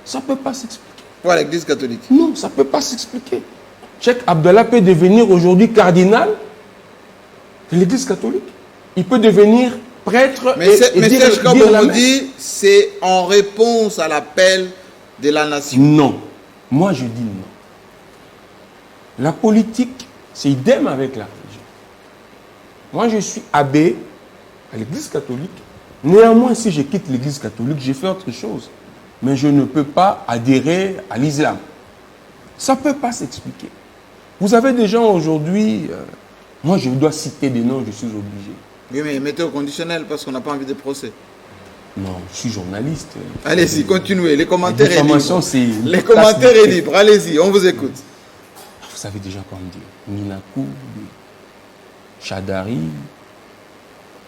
Ça ne peut pas s'expliquer. Pour l'Église catholique? Non, ça ne peut pas s'expliquer. Cheikh Abdallah peut devenir aujourd'hui cardinal de l'Église catholique. Il peut devenir prêtre mais Serge Kabongo dit c'est en réponse à l'appel de la nation. Non. Moi, je dis non. La politique, c'est idem avec la religion. Moi, je suis abbé à l'Église catholique. Néanmoins, si je quitte l'Église catholique, j'ai fait autre chose. Mais je ne peux pas adhérer à l'islam. Ça ne peut pas s'expliquer. Vous avez des gens aujourd'hui, moi je dois citer des noms, je suis obligé. Oui, mais mettez au conditionnel parce qu'on n'a pas envie de procès. Non, je suis journaliste. Allez-y, continuez. Les commentaires sont libres. Les commentaires sont libres. Allez-y, on vous écoute. Vous savez déjà comment dire. Minakou, Chadari,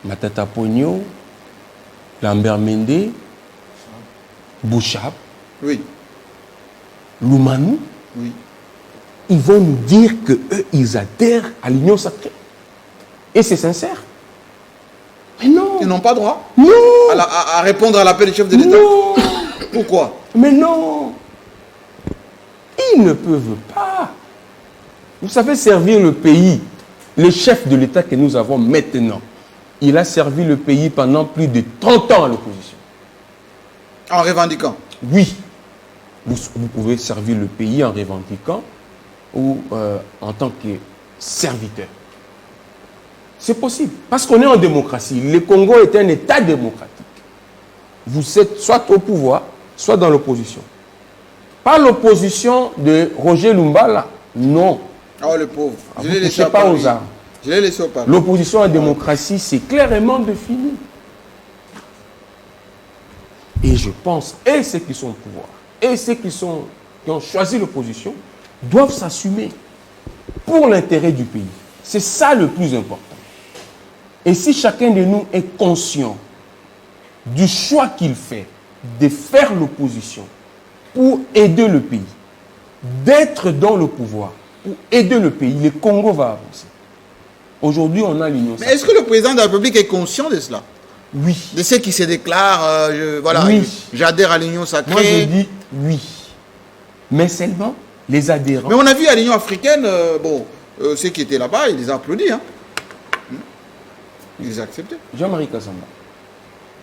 Matata Pogno, Lambert Mende, Bouchab, oui. Loumanou, oui. Ils vont nous dire qu'eux, ils adhèrent à l'union sacrée. Et c'est sincère. Mais non. Ils n'ont pas droit non. à répondre à l'appel du chef de l'État. Non. Pourquoi? Mais non. Ils ne peuvent pas. Vous savez servir le pays. Le chef de l'État que nous avons maintenant, il a servi le pays pendant plus de 30 ans à l'opposition. En revendiquant? Oui. Vous pouvez servir le pays en revendiquant ou en tant que serviteur. C'est possible. Parce qu'on est en démocratie. Le Congo est un État démocratique. Vous êtes soit au pouvoir, soit dans l'opposition. Pas l'opposition de Roger Lumbala. Non. Oh, le pauvre. Je ne laissez pas aux armes. Je l'ai laissé au parlement. L'opposition en démocratie, c'est clairement défini. Et je pense, et ceux qui sont au pouvoir, et ceux qui ont choisi l'opposition, doivent s'assumer pour l'intérêt du pays. C'est ça le plus important. Et si chacun de nous est conscient du choix qu'il fait de faire l'opposition pour aider le pays, d'être dans le pouvoir pour aider le pays, le Congo va avancer. Aujourd'hui, on a l'union sacrée. Mais est-ce que le président de la République est conscient de cela? Oui. De ceux qui se déclarent, voilà, oui. J'adhère à l'union sacrée. Moi, je dis oui. Mais seulement les adhérents. Mais on a vu à l'Union africaine, ceux qui étaient là-bas, ils les ont applaudis. Hein. Ils les ont acceptés. Jean-Marie Kassamba,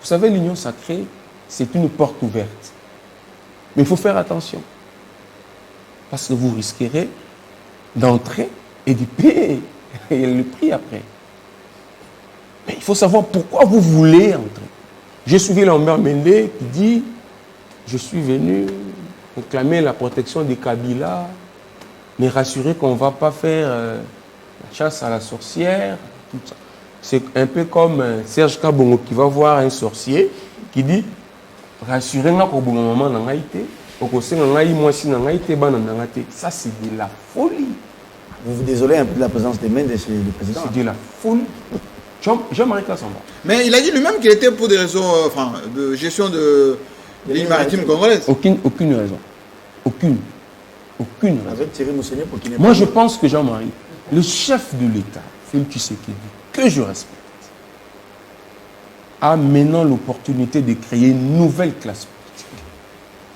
vous savez, l'union sacrée, c'est une porte ouverte. Mais il faut faire attention. Parce que vous risquerez d'entrer et de payer le prix après. Mais il faut savoir pourquoi vous voulez entrer. J'ai suivi Lambert Mende qui dit « Je suis venu réclamer la protection des Kabila, mais rassurer qu'on ne va pas faire la chasse à la sorcière. » tout ça. C'est un peu comme Serge Kabongo qui va voir un sorcier qui dit « Rassurez-moi qu'au bout d'un moment, on a été. Ça, c'est de la folie. » Vous vous désolez un peu de la présence des mains du président. C'est de la folie. Jean-Marie Kassamba. Mais il a dit lui-même qu'il était pour des raisons de gestion de l'île maritime congolaise. Aucune raison. Aucune raison. Avec Thierry Moussenet pour qu'il n'ait Moi, je pense que Jean-Marie, le chef de l'État, Félix Tshisekedi, que je respecte, a maintenant l'opportunité de créer une nouvelle classe politique.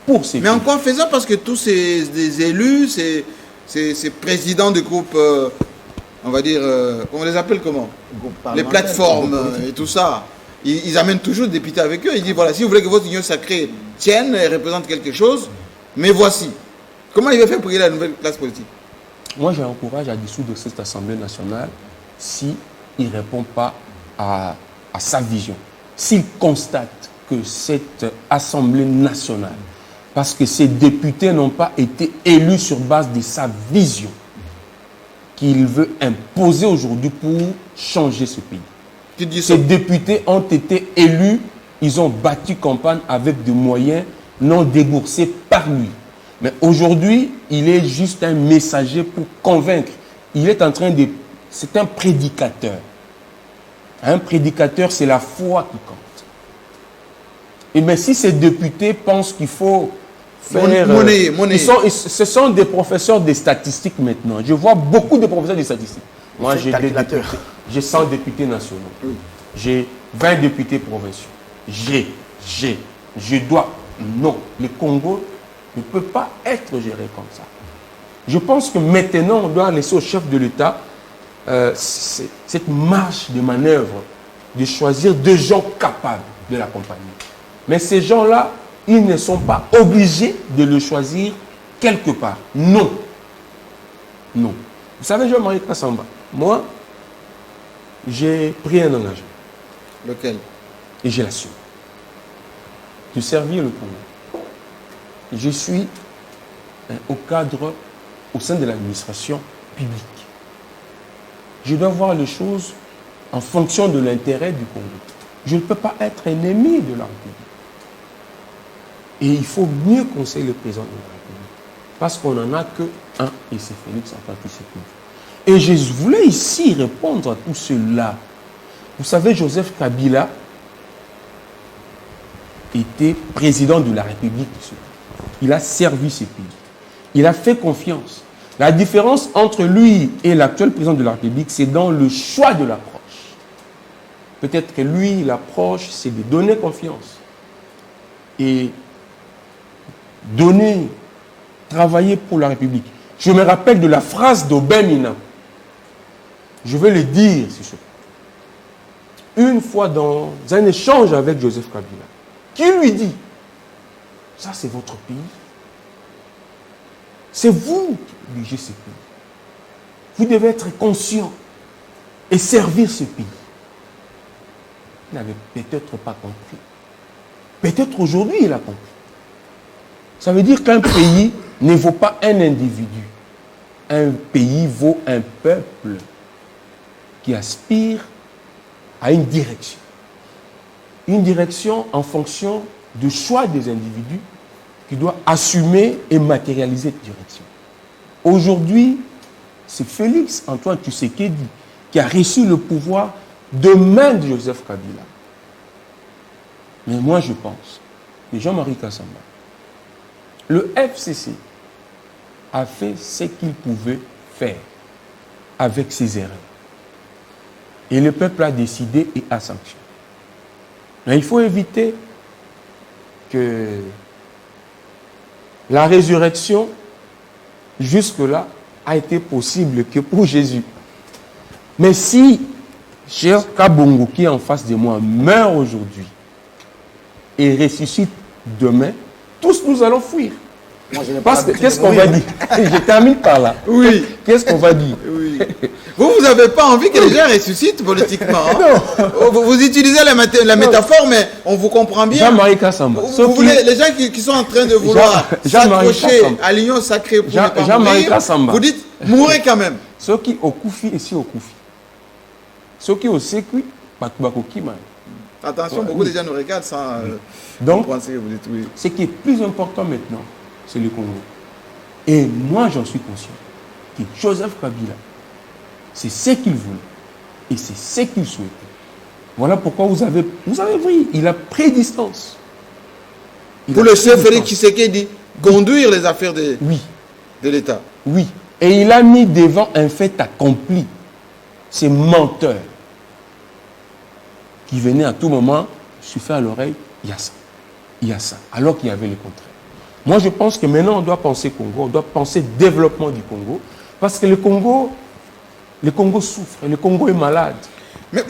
Pour ces Mais en quoi faisant? Parce que tous ces élus, ces présidents de groupes, on va dire, on les appelle comment? Les plateformes et tout ça. Ils amènent toujours des députés avec eux. Ils disent, voilà, si vous voulez que votre union sacrée tienne et représente quelque chose, mais voici. Comment il va faire pour créer la nouvelle classe politique? Moi, j'encourage à dissoudre cette Assemblée nationale s'il ne répond pas à sa vision. S'il constate que cette Assemblée nationale, parce que ces députés n'ont pas été élus sur base de sa vision, qu'il veut imposer aujourd'hui pour changer ce pays. Ces députés ont été élus, ils ont battu campagne avec des moyens non déboursés par lui. Mais aujourd'hui, il est juste un messager pour convaincre. Il est en train de... C'est un prédicateur. Un prédicateur, c'est la foi qui compte. Et mais si ces députés pensent qu'il faut faire... Ce sont des professeurs de statistiques maintenant. Je vois beaucoup de professeurs de statistiques. Moi, j'ai 100 députés nationaux. J'ai 20 députés provinciaux. Je dois... Non, le Congo ne peut pas être géré comme ça. Je pense que maintenant, on doit laisser au chef de l'État cette marge de manœuvre de choisir des gens capables de l'accompagner. Mais ces gens-là, ils ne sont pas obligés de le choisir quelque part. Non. Non. Vous savez, Jean-Marie Kassamba, moi, j'ai pris un engagement. Lequel? Et je l'assume. De servir le Congo. Je suis au cadre, au sein de l'administration publique. Je dois voir les choses en fonction de l'intérêt du Congo. Je ne peux pas être ennemi de la République. Et il faut mieux conseiller le président de la République. Parce qu'on n'en a qu'un, et c'est Félix Antoine Tshisekedi. Et je voulais ici répondre à tout cela. Vous savez, Joseph Kabila était président de la République de ce pays. Il a servi ce pays. Il a fait confiance. La différence entre lui et l'actuel président de la République, c'est dans le choix de l'approche. Peut-être que lui, l'approche, c'est de donner confiance. Et donner, travailler pour la République. Je me rappelle de la phrase d'Obemina. Je vais le dire, si je peux. Une fois dans un échange avec Joseph Kabila, qui lui dit, ça c'est votre pays. C'est vous qui dirigez ce pays. Vous devez être conscient et servir ce pays. Il n'avait peut-être pas compris. Peut-être aujourd'hui il a compris. Ça veut dire qu'un pays ne vaut pas un individu. Un pays vaut un peuple qui aspire à une direction. Une direction en fonction du choix des individus qui doit assumer et matérialiser cette direction. Aujourd'hui, c'est Félix Antoine Tshisekedi qui a reçu le pouvoir de main de Joseph Kabila. Mais moi, je pense que Jean-Marie Kassamba, le FCC a fait ce qu'il pouvait faire avec ses erreurs. Et le peuple a décidé et a sanctionné. Mais il faut éviter que la résurrection, jusque-là, a été possible que pour Jésus. Mais si cher Kabongo qui est en face de moi meurt aujourd'hui et ressuscite demain, tous nous allons fuir. Parce que qu'est-ce qu'on va dire? Je termine par là. Oui. Qu'est-ce qu'on va dire? Oui. Vous n'avez pas envie que les gens ressuscitent politiquement. Hein? Vous utilisez la métaphore, mais on vous comprend bien. Jean-Marie Kassamba. Vous voulez, les gens qui sont en train de vouloir s'accrocher à l'union sacrée pour ne pas mourir, vous dites, mourrez quand même. Ceux qui au Koufi et si au Koufi. Ceux qui au Sekui, Patubako Kima. Attention, beaucoup de gens nous regardent sans donc, penser que vous dites oui. Ce qui est plus important maintenant, c'est le Congo. Et moi, j'en suis conscient que Joseph Kabila, c'est ce qu'il voulait et c'est ce qu'il souhaitait. Voilà pourquoi vous avez vu, il a pris distance. Pour le chef Félix Tshisekedi, conduire les affaires de l'État. Oui. Et il a mis devant un fait accompli. C'est menteur. qui venait à tout moment souffler à l'oreille, il y a ça, il y a ça, alors qu'il y avait le contraire. Moi, je pense que maintenant, on doit penser Congo, on doit penser développement du Congo, parce que le Congo souffre, le Congo est malade.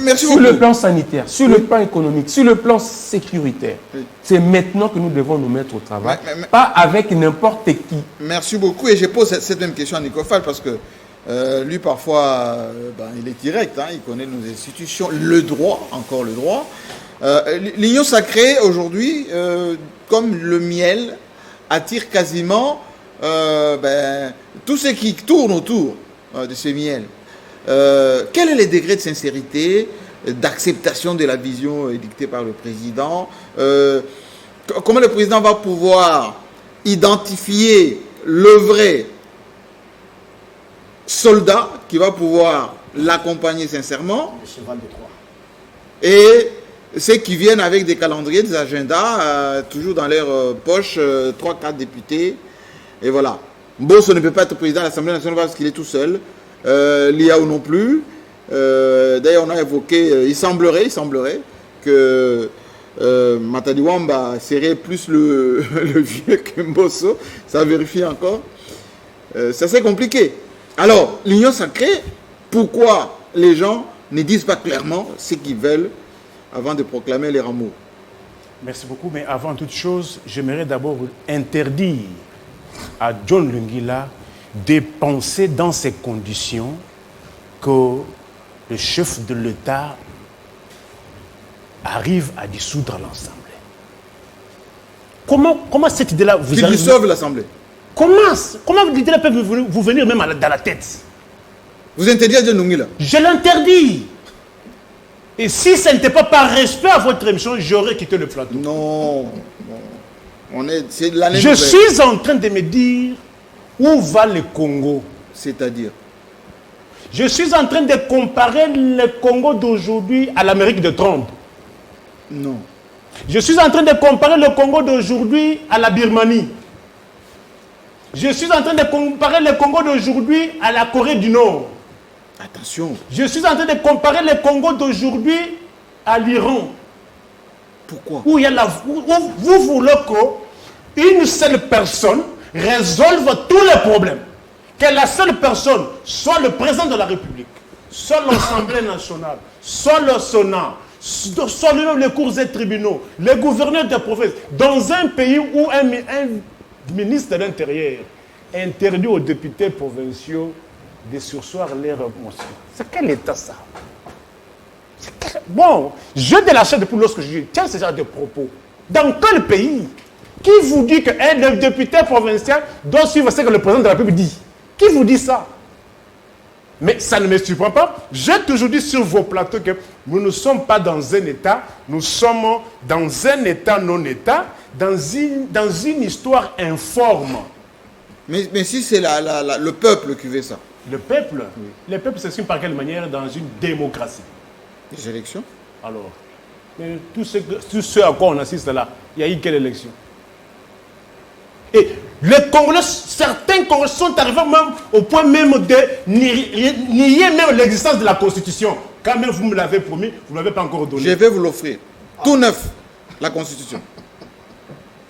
Merci sur beaucoup. le plan sanitaire, sur le plan économique, sur le plan sécuritaire. Oui. C'est maintenant que nous devons nous mettre au travail, Mais- pas avec n'importe qui. Merci beaucoup. Et je pose cette même question à Nicofal parce que lui, parfois, il est direct, hein, il connaît nos institutions, le droit, encore le droit. L'Union sacrée, aujourd'hui, comme le miel, attire quasiment tout ce qui tourne autour de ce miel. Quel est le degré de sincérité, d'acceptation de la vision dictée par le président? Comment le président va pouvoir identifier le vrai soldat qui va pouvoir l'accompagner sincèrement, Le cheval de Troie. et ceux qui viennent avec des calendriers, des agendas, toujours dans leur poche, 3-4 députés, et voilà. Bosso ne peut pas être président de l'Assemblée nationale parce qu'il est tout seul. Liao non plus. D'ailleurs, on a évoqué, il semblerait que Matadi Wamba serait plus le vieux que Mbosso. Ça vérifie encore. C'est assez compliqué. Alors, l'Union sacrée, pourquoi les gens ne disent pas clairement ce qu'ils veulent avant de proclamer leur amour? Merci beaucoup, mais avant toute chose, j'aimerais d'abord interdire à John Lungila de penser dans ces conditions que le chef de l'État arrive à dissoudre l'Assemblée. Comment cette idée-là vous Qu'ils arrive? dissolvent l'Assemblée. Comment cette idée-là peut vous venir même dans la tête? Vous interdisez à John Lungila? Je l'interdis. Et si ce n'était pas par respect à votre émission, j'aurais quitté le plateau. Non. C'est de l'année Je nouvelle. suis en train de me dire où va le Congo. C'est-à-dire? Je suis en train de comparer le Congo d'aujourd'hui à l'Amérique de Trump. Non. Je suis en train de comparer le Congo d'aujourd'hui à la Birmanie. Je suis en train de comparer le Congo d'aujourd'hui à la Corée du Nord. Attention. Je suis en train de comparer le Congo d'aujourd'hui à l'Iran. Pourquoi? Où il y a où vous voulez qu'une seule personne résolve tous les problèmes. Que la seule personne soit le président de la République, soit l'Assemblée nationale, soit le Sénat, soit les cours et tribunaux, les gouverneurs de province, dans un pays où un ministre de l'Intérieur interdit aux députés provinciaux de surseoir leurs motions. C'est quel État ça? Bon, je de la chair de poule lorsque je tiens ce genre de propos. Dans quel pays? Qui vous dit qu'un député provincial doit suivre ce que le président de la République dit? Qui vous dit ça? Mais ça ne me surprend pas. J'ai toujours dit sur vos plateaux que nous ne sommes pas dans un État, nous sommes dans un État non-État, dans une histoire informe. Mais si c'est le peuple qui veut ça? Le peuple, le peuple s'exprime par quelle manière dans une démocratie? Les élections? Alors, mais tout ce à quoi on assiste là, il y a eu quelle élection? Et les Congolais, certains Congolais sont arrivés même au point même de nier même l'existence de la Constitution. Quand même vous me l'avez promis, vous ne l'avez pas encore donné. Je vais vous l'offrir. Tout neuf, la Constitution.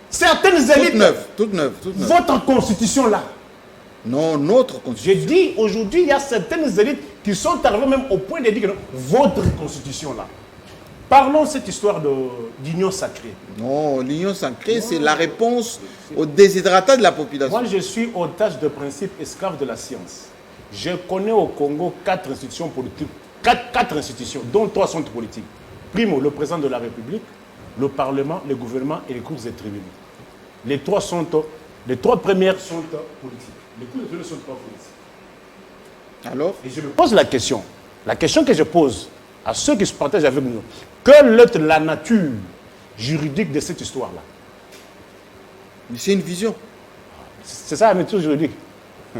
Certaines élites... Toute neuve. Votre Constitution là. Non, notre Constitution. J'ai dit aujourd'hui, il y a certaines élites qui sont arrivées même au point de dire que non, votre Constitution là. Parlons de cette histoire d'union sacrée. Non, l'union sacrée, c'est la réponse au déshydratat de la population. Moi, je suis otage de principe, esclave de la science. Je connais au Congo 4 institutions politiques, 4 institutions, dont 3 sont politiques. Primo, le président de la République, le Parlement, le gouvernement et les cours et tribunaux. Les 3 premières sont politiques. Les cours et tribunaux sont pas politiques. Alors? Et je me pose la question que je pose à ceux qui se partagent avec nous, quelle est la nature juridique de cette histoire-là? Mais c'est une vision. C'est ça la nature juridique. En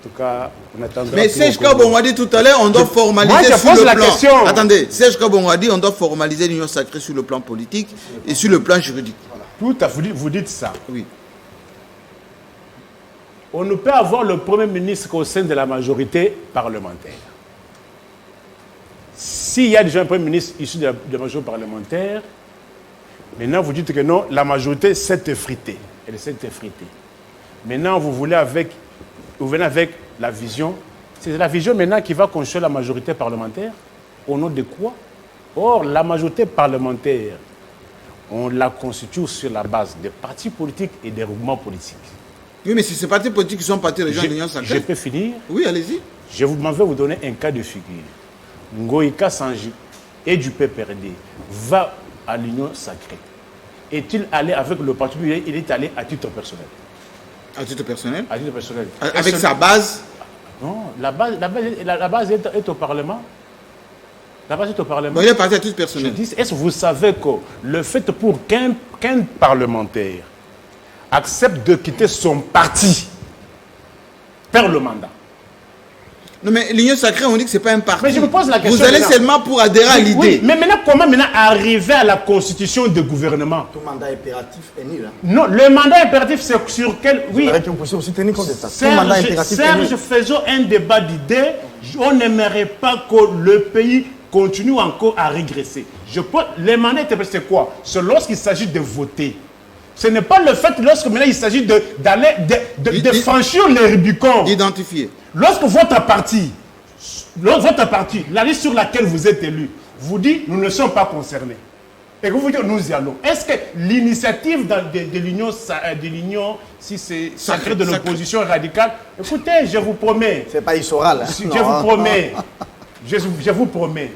tout cas, on attendra. Mais Serge Kabongo a dit tout à l'heure, on doit formaliser moi, je sur pose le la plan. question. Attendez, Serge Kabongo a dit on doit formaliser l'union sacrée sur le plan politique et sur le plan juridique. Tout à fait, vous dites ça. Oui. On ne peut avoir le Premier ministre qu'au sein de la majorité parlementaire. s'il y a déjà un Premier ministre issu de la majorité parlementaire, maintenant vous dites que non, la majorité s'est effritée. Elle s'est effritée. Maintenant vous venez avec la vision. C'est la vision maintenant qui va construire la majorité parlementaire. Au nom de quoi? Or, la majorité parlementaire, on la constitue sur la base des partis politiques et des groupements politiques. Oui, mais si ces partis politiques qui sont partis rejoindre l'Union sacrée... Je peux finir? Oui, allez-y. Je vais vous donner un cas de figure. Ngoïka Sanji et du PPRD va à l'Union sacrée. Est-il allé avec le parti? Il est allé à titre personnel. À titre personnel? À titre personnel. Avec sa base? Non, la base est au Parlement. La base est au Parlement. Bon, il est parti à titre personnel. Je dis, est-ce que vous savez que le fait pour qu'un parlementaire accepte de quitter son parti perd le mandat? Non, mais l'Union sacrée, on dit que ce n'est pas un parti. Mais je me pose la question. Vous allez seulement pour adhérer à l'idée. Oui, mais maintenant, comment arriver à la constitution de gouvernement? Tout mandat impératif est nul. Hein. Non, le mandat impératif, c'est sur quel... Oui. Serge, faisons un débat d'idées. On n'aimerait pas que le pays continue encore à régresser. Le mandat impératif, c'est quoi? C'est lorsqu'il s'agit de voter. Ce n'est pas le fait lorsque maintenant il s'agit de franchir les Rubicons. D'identifier. Lorsque votre parti, la liste sur laquelle vous êtes élu, vous dit nous ne sommes pas concernés. Et que vous dites nous y allons. Est-ce que l'initiative de l'Union, si c'est sacré de l'opposition radicale, écoutez, je vous promets. C'est pas Issoral. Je vous promets. Je vous promets.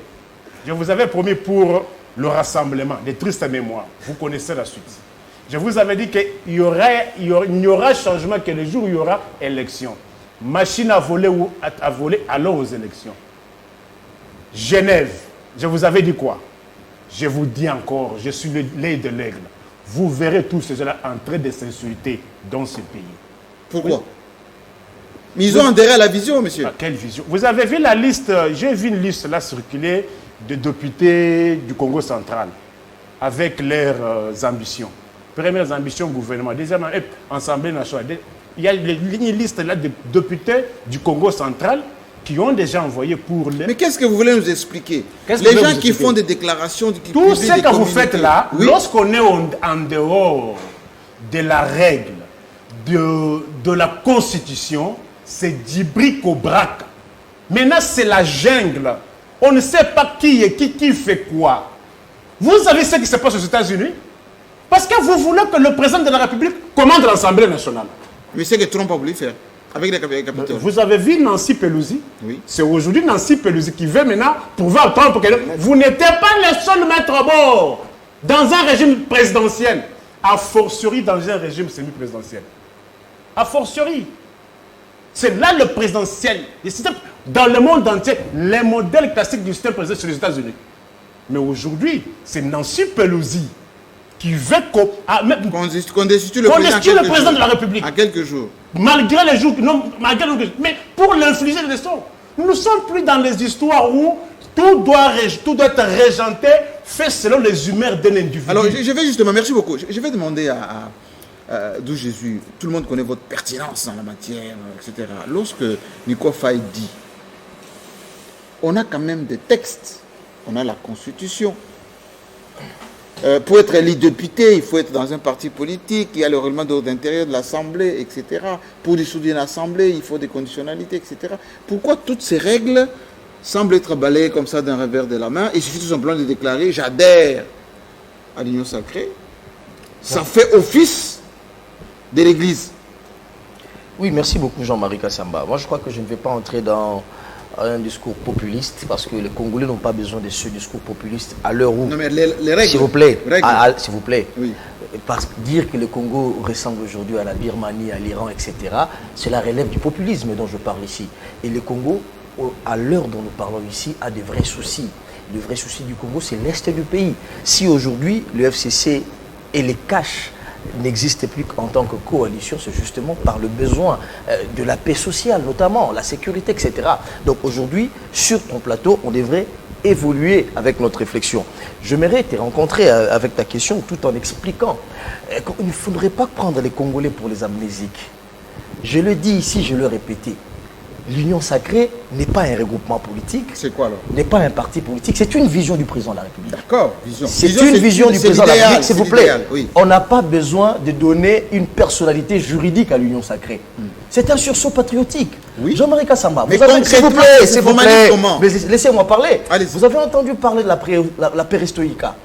Je vous avais promis pour le rassemblement, des tristes mémoires. Vous connaissez la suite. Je vous avais dit qu'il n'y aura changement que le jour où il y aura élection. Machine à voler ou à voler, allons aux élections. Genève, je vous avais dit quoi? Je vous dis encore, je suis l'œil de l'aigle. Vous verrez tous ces gens-là en train de s'insulter dans ce pays. Pourquoi? Oui. Mais ils ont adhéré à la vision, monsieur. Quelle vision? Vous avez vu la liste, j'ai vu une liste là circuler de députés du Congo central avec leurs ambitions. Premières ambitions gouvernement, deuxième Assemblée nationale. Il y a une liste là de députés du Congo central qui ont déjà envoyé pour les... Mais qu'est-ce que vous voulez nous expliquer? Les gens qui font des déclarations... Tout ce que vous faites là, oui, lorsqu'on est en dehors de la règle, de la Constitution, c'est du bric au brac. Maintenant, c'est la jungle. On ne sait pas qui est qui fait quoi. Vous savez ce qui se passe aux États-Unis? Parce que vous voulez que le président de la République commande l'Assemblée nationale. Mais c'est ce que Trump a voulu faire avec les capitaux. Vous avez vu Nancy Pelosi? Oui. C'est aujourd'hui Nancy Pelosi qui veut maintenant pouvoir Trump. Vous n'étiez pas le seul maître à bord dans un régime présidentiel. A fortiori dans un régime semi-présidentiel. A fortiori. C'est là le présidentiel. Dans le monde entier, les modèles classiques du système présidentiel sur les États-Unis. Mais aujourd'hui, c'est Nancy Pelosi qui veut qu'on destitue le président de la République. À quelques jours. Malgré les jours. Non, malgré les jours. Mais pour l'infliger les leçons. Nous ne sommes plus dans les histoires où tout doit être régenté, fait selon les humeurs d'un individu. Alors, je vais justement, merci beaucoup. Je vais demander à d'où Jésus, tout le monde connaît votre pertinence en la matière, etc. Lorsque Nico Faye dit, on a quand même des textes, on a la Constitution. Pour être élu député, il faut être dans un parti politique, il y a le règlement d'ordre intérieur de l'Assemblée, etc. Pour dissoudre une Assemblée, il faut des conditionnalités, etc. Pourquoi toutes ces règles semblent être balayées comme ça d'un revers de la main? Il suffit tout simplement de déclarer « j'adhère à l'Union sacrée ». Ça fait office de l'Église. Oui, merci beaucoup Jean-Marie Kassamba. Moi, je crois que je ne vais pas entrer dans un discours populiste parce que les Congolais n'ont pas besoin de ce discours populiste à l'heure où... Non, mais les règles... S'il vous plaît, s'il vous plaît. Oui. Parce que dire que le Congo ressemble aujourd'hui à la Birmanie, à l'Iran, etc., cela relève du populisme dont je parle ici. Et le Congo, à l'heure dont nous parlons ici, a des vrais soucis. Le vrai souci du Congo, c'est l'Est du pays. Si aujourd'hui, le FCC et les caches n'existe plus qu'en tant que coalition, c'est justement par le besoin de la paix sociale, notamment la sécurité, etc. Donc aujourd'hui, sur ton plateau, on devrait évoluer avec notre réflexion. J'aimerais te rencontrer avec ta question tout en expliquant qu'il ne faudrait pas prendre les Congolais pour les amnésiques. Je le dis ici, je le répète. l'Union sacrée n'est pas un regroupement politique. C'est quoi alors? N'est pas un parti politique. C'est une vision du président de la République. D'accord, vision. C'est une vision du président de la République, s'il vous plaît. Oui. On n'a pas besoin de donner une personnalité juridique à l'Union sacrée. C'est un sursaut patriotique. Oui. Jean-Marie Kassamba, Mais s'il vous plaît, s'il vous plaît. Comment? Mais laissez-moi parler. Allez-y. Vous avez entendu parler de la perestroïka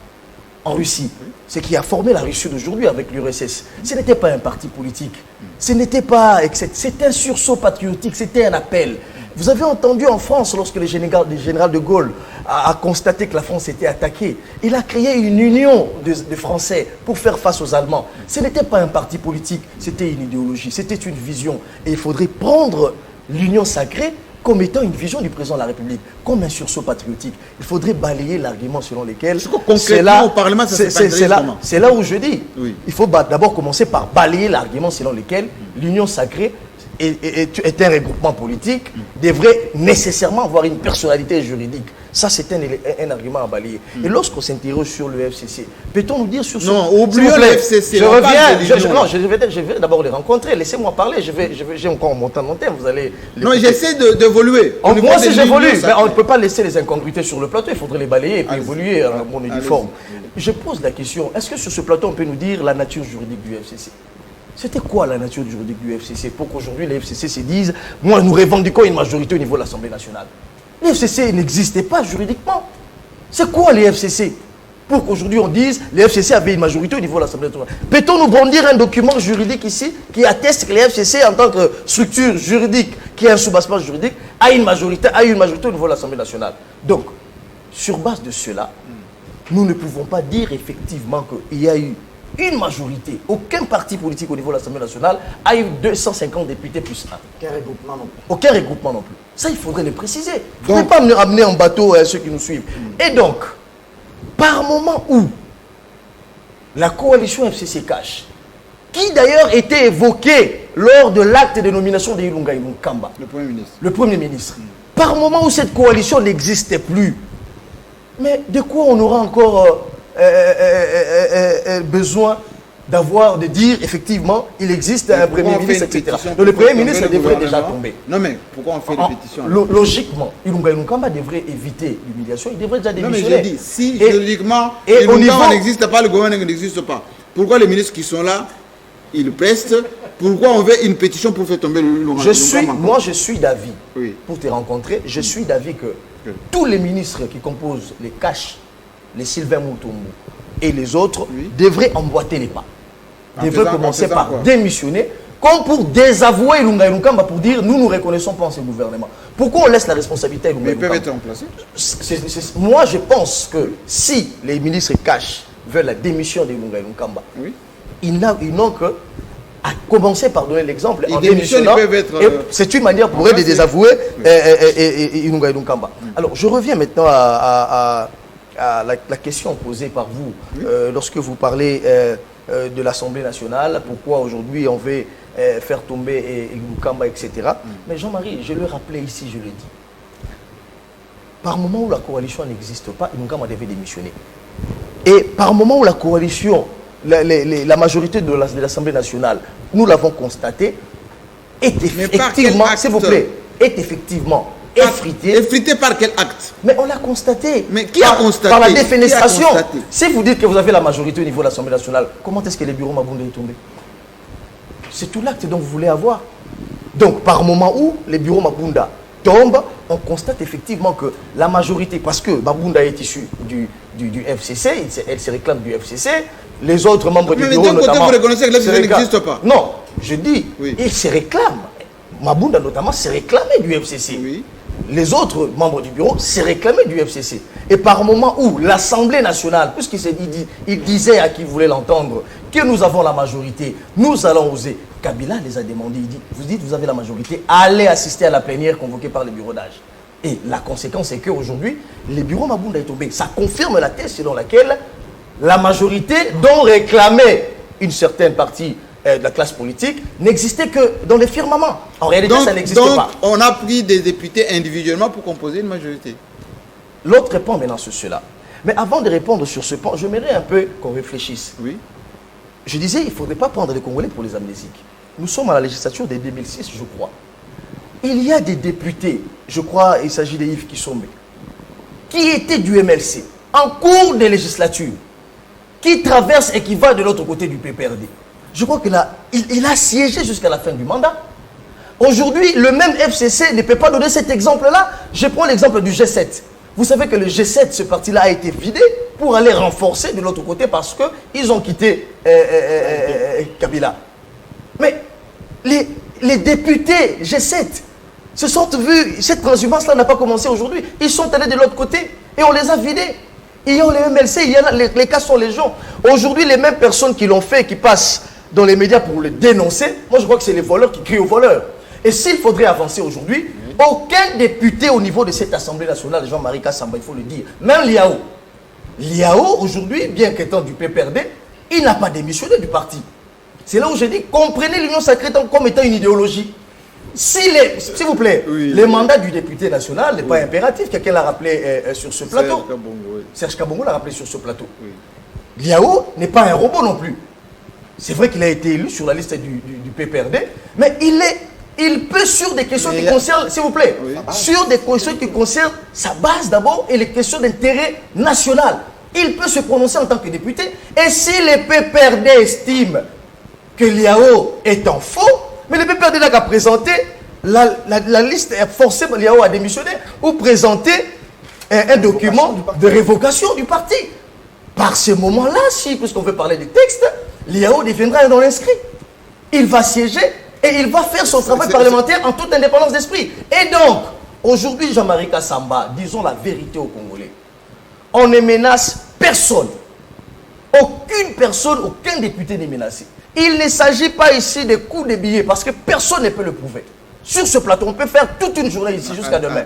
en Russie, ce qui a formé la Russie d'aujourd'hui avec l'URSS. Ce n'était pas un parti politique. Ce n'était pas... C'était un sursaut patriotique, c'était un appel. Vous avez entendu en France, lorsque le général de Gaulle a constaté que la France était attaquée, il a créé une union de Français pour faire face aux Allemands. Ce n'était pas un parti politique, c'était une idéologie, c'était une vision. Et il faudrait prendre l'union sacrée comme étant une vision du président de la République, comme un sursaut patriotique. Il faudrait balayer l'argument selon lequel... Concrètement, au Parlement, ça c'est là où je dis. Oui. Il faut d'abord commencer par balayer l'argument selon lequel l'union sacrée est un regroupement politique, devrait nécessairement avoir une personnalité juridique. Ça, c'est un argument à balayer. Et lorsqu'on s'interroge sur le FCC, peut-on nous dire sur ce... Non, oublions le FCC. Je reviens, je vais d'abord les rencontrer. Laissez-moi parler. J'ai encore mon temps. Vous allez... Non, j'essaie d'évoluer. Moi aussi, j'évolue. Mais on ne peut pas laisser les incongruités sur le plateau. Il faudrait les balayer et puis évoluer en bon uniforme. Je pose la question, est-ce que sur ce plateau, on peut nous dire la nature juridique du FCC? C'était quoi la nature juridique du FCC pour qu'aujourd'hui les FCC se disent « Moi, nous revendiquons une majorité au niveau de l'Assemblée nationale ». Les FCC n'existaient pas juridiquement. C'est quoi les FCC? Pour qu'aujourd'hui on dise « Les FCC avaient une majorité au niveau de l'Assemblée nationale ». Peut-on nous brandir un document juridique ici qui atteste que les FCC, en tant que structure juridique, qui est un soubassement juridique, a une majorité au niveau de l'Assemblée nationale? Donc, sur base de cela, nous ne pouvons pas dire effectivement qu'il y a eu une majorité. Aucun parti politique au niveau de l'Assemblée nationale a eu 250 députés plus 1. Aucun regroupement non plus. Aucun regroupement non plus. Ça, il faudrait le préciser. Il ne faut pas amener en bateau ceux qui nous suivent. Et donc, par moment où la coalition FCC cache, qui d'ailleurs était évoquée lors de l'acte de nomination de Ilunga Ilunkamba, le Premier ministre, par moment où cette coalition n'existait plus, mais de quoi on aura encore... besoin de dire effectivement il existe un Premier ministre, etc. Donc le Premier ministre devrait déjà tomber. Non mais pourquoi on fait des pétitions? Logiquement, Ilunga Ilunkamba devrait éviter l'humiliation, il devrait déjà démissionner. Non mais j'ai dit, si juridiquement Ilunkamba n'existe pas, le gouvernement n'existe pas, pourquoi les ministres qui sont là, ils prestent? Pourquoi on veut une pétition pour faire tomber Ilunkamba? Moi je suis d'avis, pour te rencontrer, je suis d'avis que tous les ministres qui composent les CACH, les Sylvain Moutoumou et les autres devraient emboîter les pas. Devraient commencer par démissionner, comme pour désavouer Ilunga Ilunkamba, pour dire nous ne reconnaissons pas ce gouvernement. Pourquoi on laisse la responsabilité à Ilunga Ilunkamba? Ils peuvent être remplacés. Moi je pense que si les ministres CACH veulent la démission d'Ilunga Ilunkamba, ils n'ont que à commencer par donner l'exemple en démissionnant. C'est une manière pour eux de désavouer Ilunga Ilunkamba. Alors je reviens maintenant à la question posée par vous lorsque vous parlez de l'Assemblée nationale, pourquoi aujourd'hui on veut faire tomber Ilunkamba, etc. Mais Jean-Marie, je le rappelais ici, je le dis. Par moment où la coalition n'existe pas, Ilunkamba devait démissionner. Et par moment où la coalition, la majorité de l'Assemblée nationale, nous l'avons constaté, est effectivement, s'il vous plaît, est effectivement effrité. Effrité par quel acte? Mais on l'a constaté. Mais qui a constaté? Par la défenestration. Si vous dites que vous avez la majorité au niveau de l'Assemblée nationale, comment est-ce que le bureau Mabunda est tombé? C'est tout l'acte dont vous voulez avoir. Donc, par moment où le bureau Mabunda tombe, on constate effectivement que la majorité, parce que Mabunda est issu du FCC, elle se réclame du FCC, les autres membres du bureau notamment... vous reconnaissez que l'FCC n'existe pas? Non, je dis, ils se réclament. Mabunda notamment s'est réclamé du FCC. Les autres membres du bureau s'est réclamé du FCC. Et par moment où l'Assemblée nationale, puisqu'il disait à qui voulait l'entendre que nous avons la majorité, nous allons oser. Kabila les a demandé, il dit, vous dites vous avez la majorité, allez assister à la plénière convoquée par le bureau d'âge. Et la conséquence est qu'aujourd'hui, le bureau Mabunda est tombé. Ça confirme la thèse selon laquelle la majorité dont réclamait une certaine partie de la classe politique n'existait que dans les firmaments. En réalité, ça n'existe pas. Donc, on a pris des députés individuellement pour composer une majorité. L'autre répond maintenant sur cela. Mais avant de répondre sur ce point, j'aimerais un peu qu'on réfléchisse. Je disais, il ne faudrait pas prendre les Congolais pour les amnésiques. Nous sommes à la législature de 2006, je crois. il y a des députés, je crois il s'agit de Yves Kissombe, qui étaient du MLC en cours de législature, qui traverse et qui va de l'autre côté du PPRD. Je crois qu'il il a siégé jusqu'à la fin du mandat. Aujourd'hui, le même FCC ne peut pas donner cet exemple-là. Je prends l'exemple du G7. Vous savez que le G7, ce parti-là, a été vidé pour aller renforcer de l'autre côté parce qu'ils ont quitté Kabila. Mais les députés G7 se sont vus, cette transhumance-là n'a pas commencé aujourd'hui. Ils sont allés de l'autre côté et on les a vidés. Il y a les MLC, il y a les cas sont légion. Aujourd'hui, les mêmes personnes qui l'ont fait, qui passent dans les médias pour le dénoncer, moi je crois que c'est les voleurs qui crient aux voleurs. Et s'il faudrait avancer aujourd'hui, aucun député au niveau de cette Assemblée nationale, Jean-Marie Kassamba, il faut le dire, même Liao, aujourd'hui, bien qu'étant du PPRD, il n'a pas démissionné du parti. C'est là où je dis, comprenez l'Union sacrée comme étant une idéologie. S'il vous plaît, le mandat du député national n'est pas impératif. Quelqu'un l'a rappelé sur ce plateau. Serge Kabongo l'a rappelé sur ce plateau. Liao n'est pas un robot non plus. C'est vrai qu'il a été élu sur la liste du PPRD, mais il peut sur des questions qui concernent, s'il vous plaît, sur des questions qui concernent sa base d'abord et les questions d'intérêt national. Il peut se prononcer en tant que député. Et si les PPRD estiment que Liao est en faux, mais le PPRD n'a qu'à présenter la liste est forcée par Liao à démissionner ou présenter un document de révocation du parti. Par ce moment-là, puisqu'on veut parler du texte, Liao deviendra un non-inscrit. Il va siéger et il va faire son travail parlementaire en toute indépendance d'esprit. Et donc, aujourd'hui, Jean-Marie Kassamba, disons la vérité aux Congolais, on ne menace personne. Aucune personne, aucun député n'est menacé. Il ne s'agit pas ici de coups de billets parce que personne ne peut le prouver. Sur ce plateau, on peut faire toute une journée ici jusqu'à demain.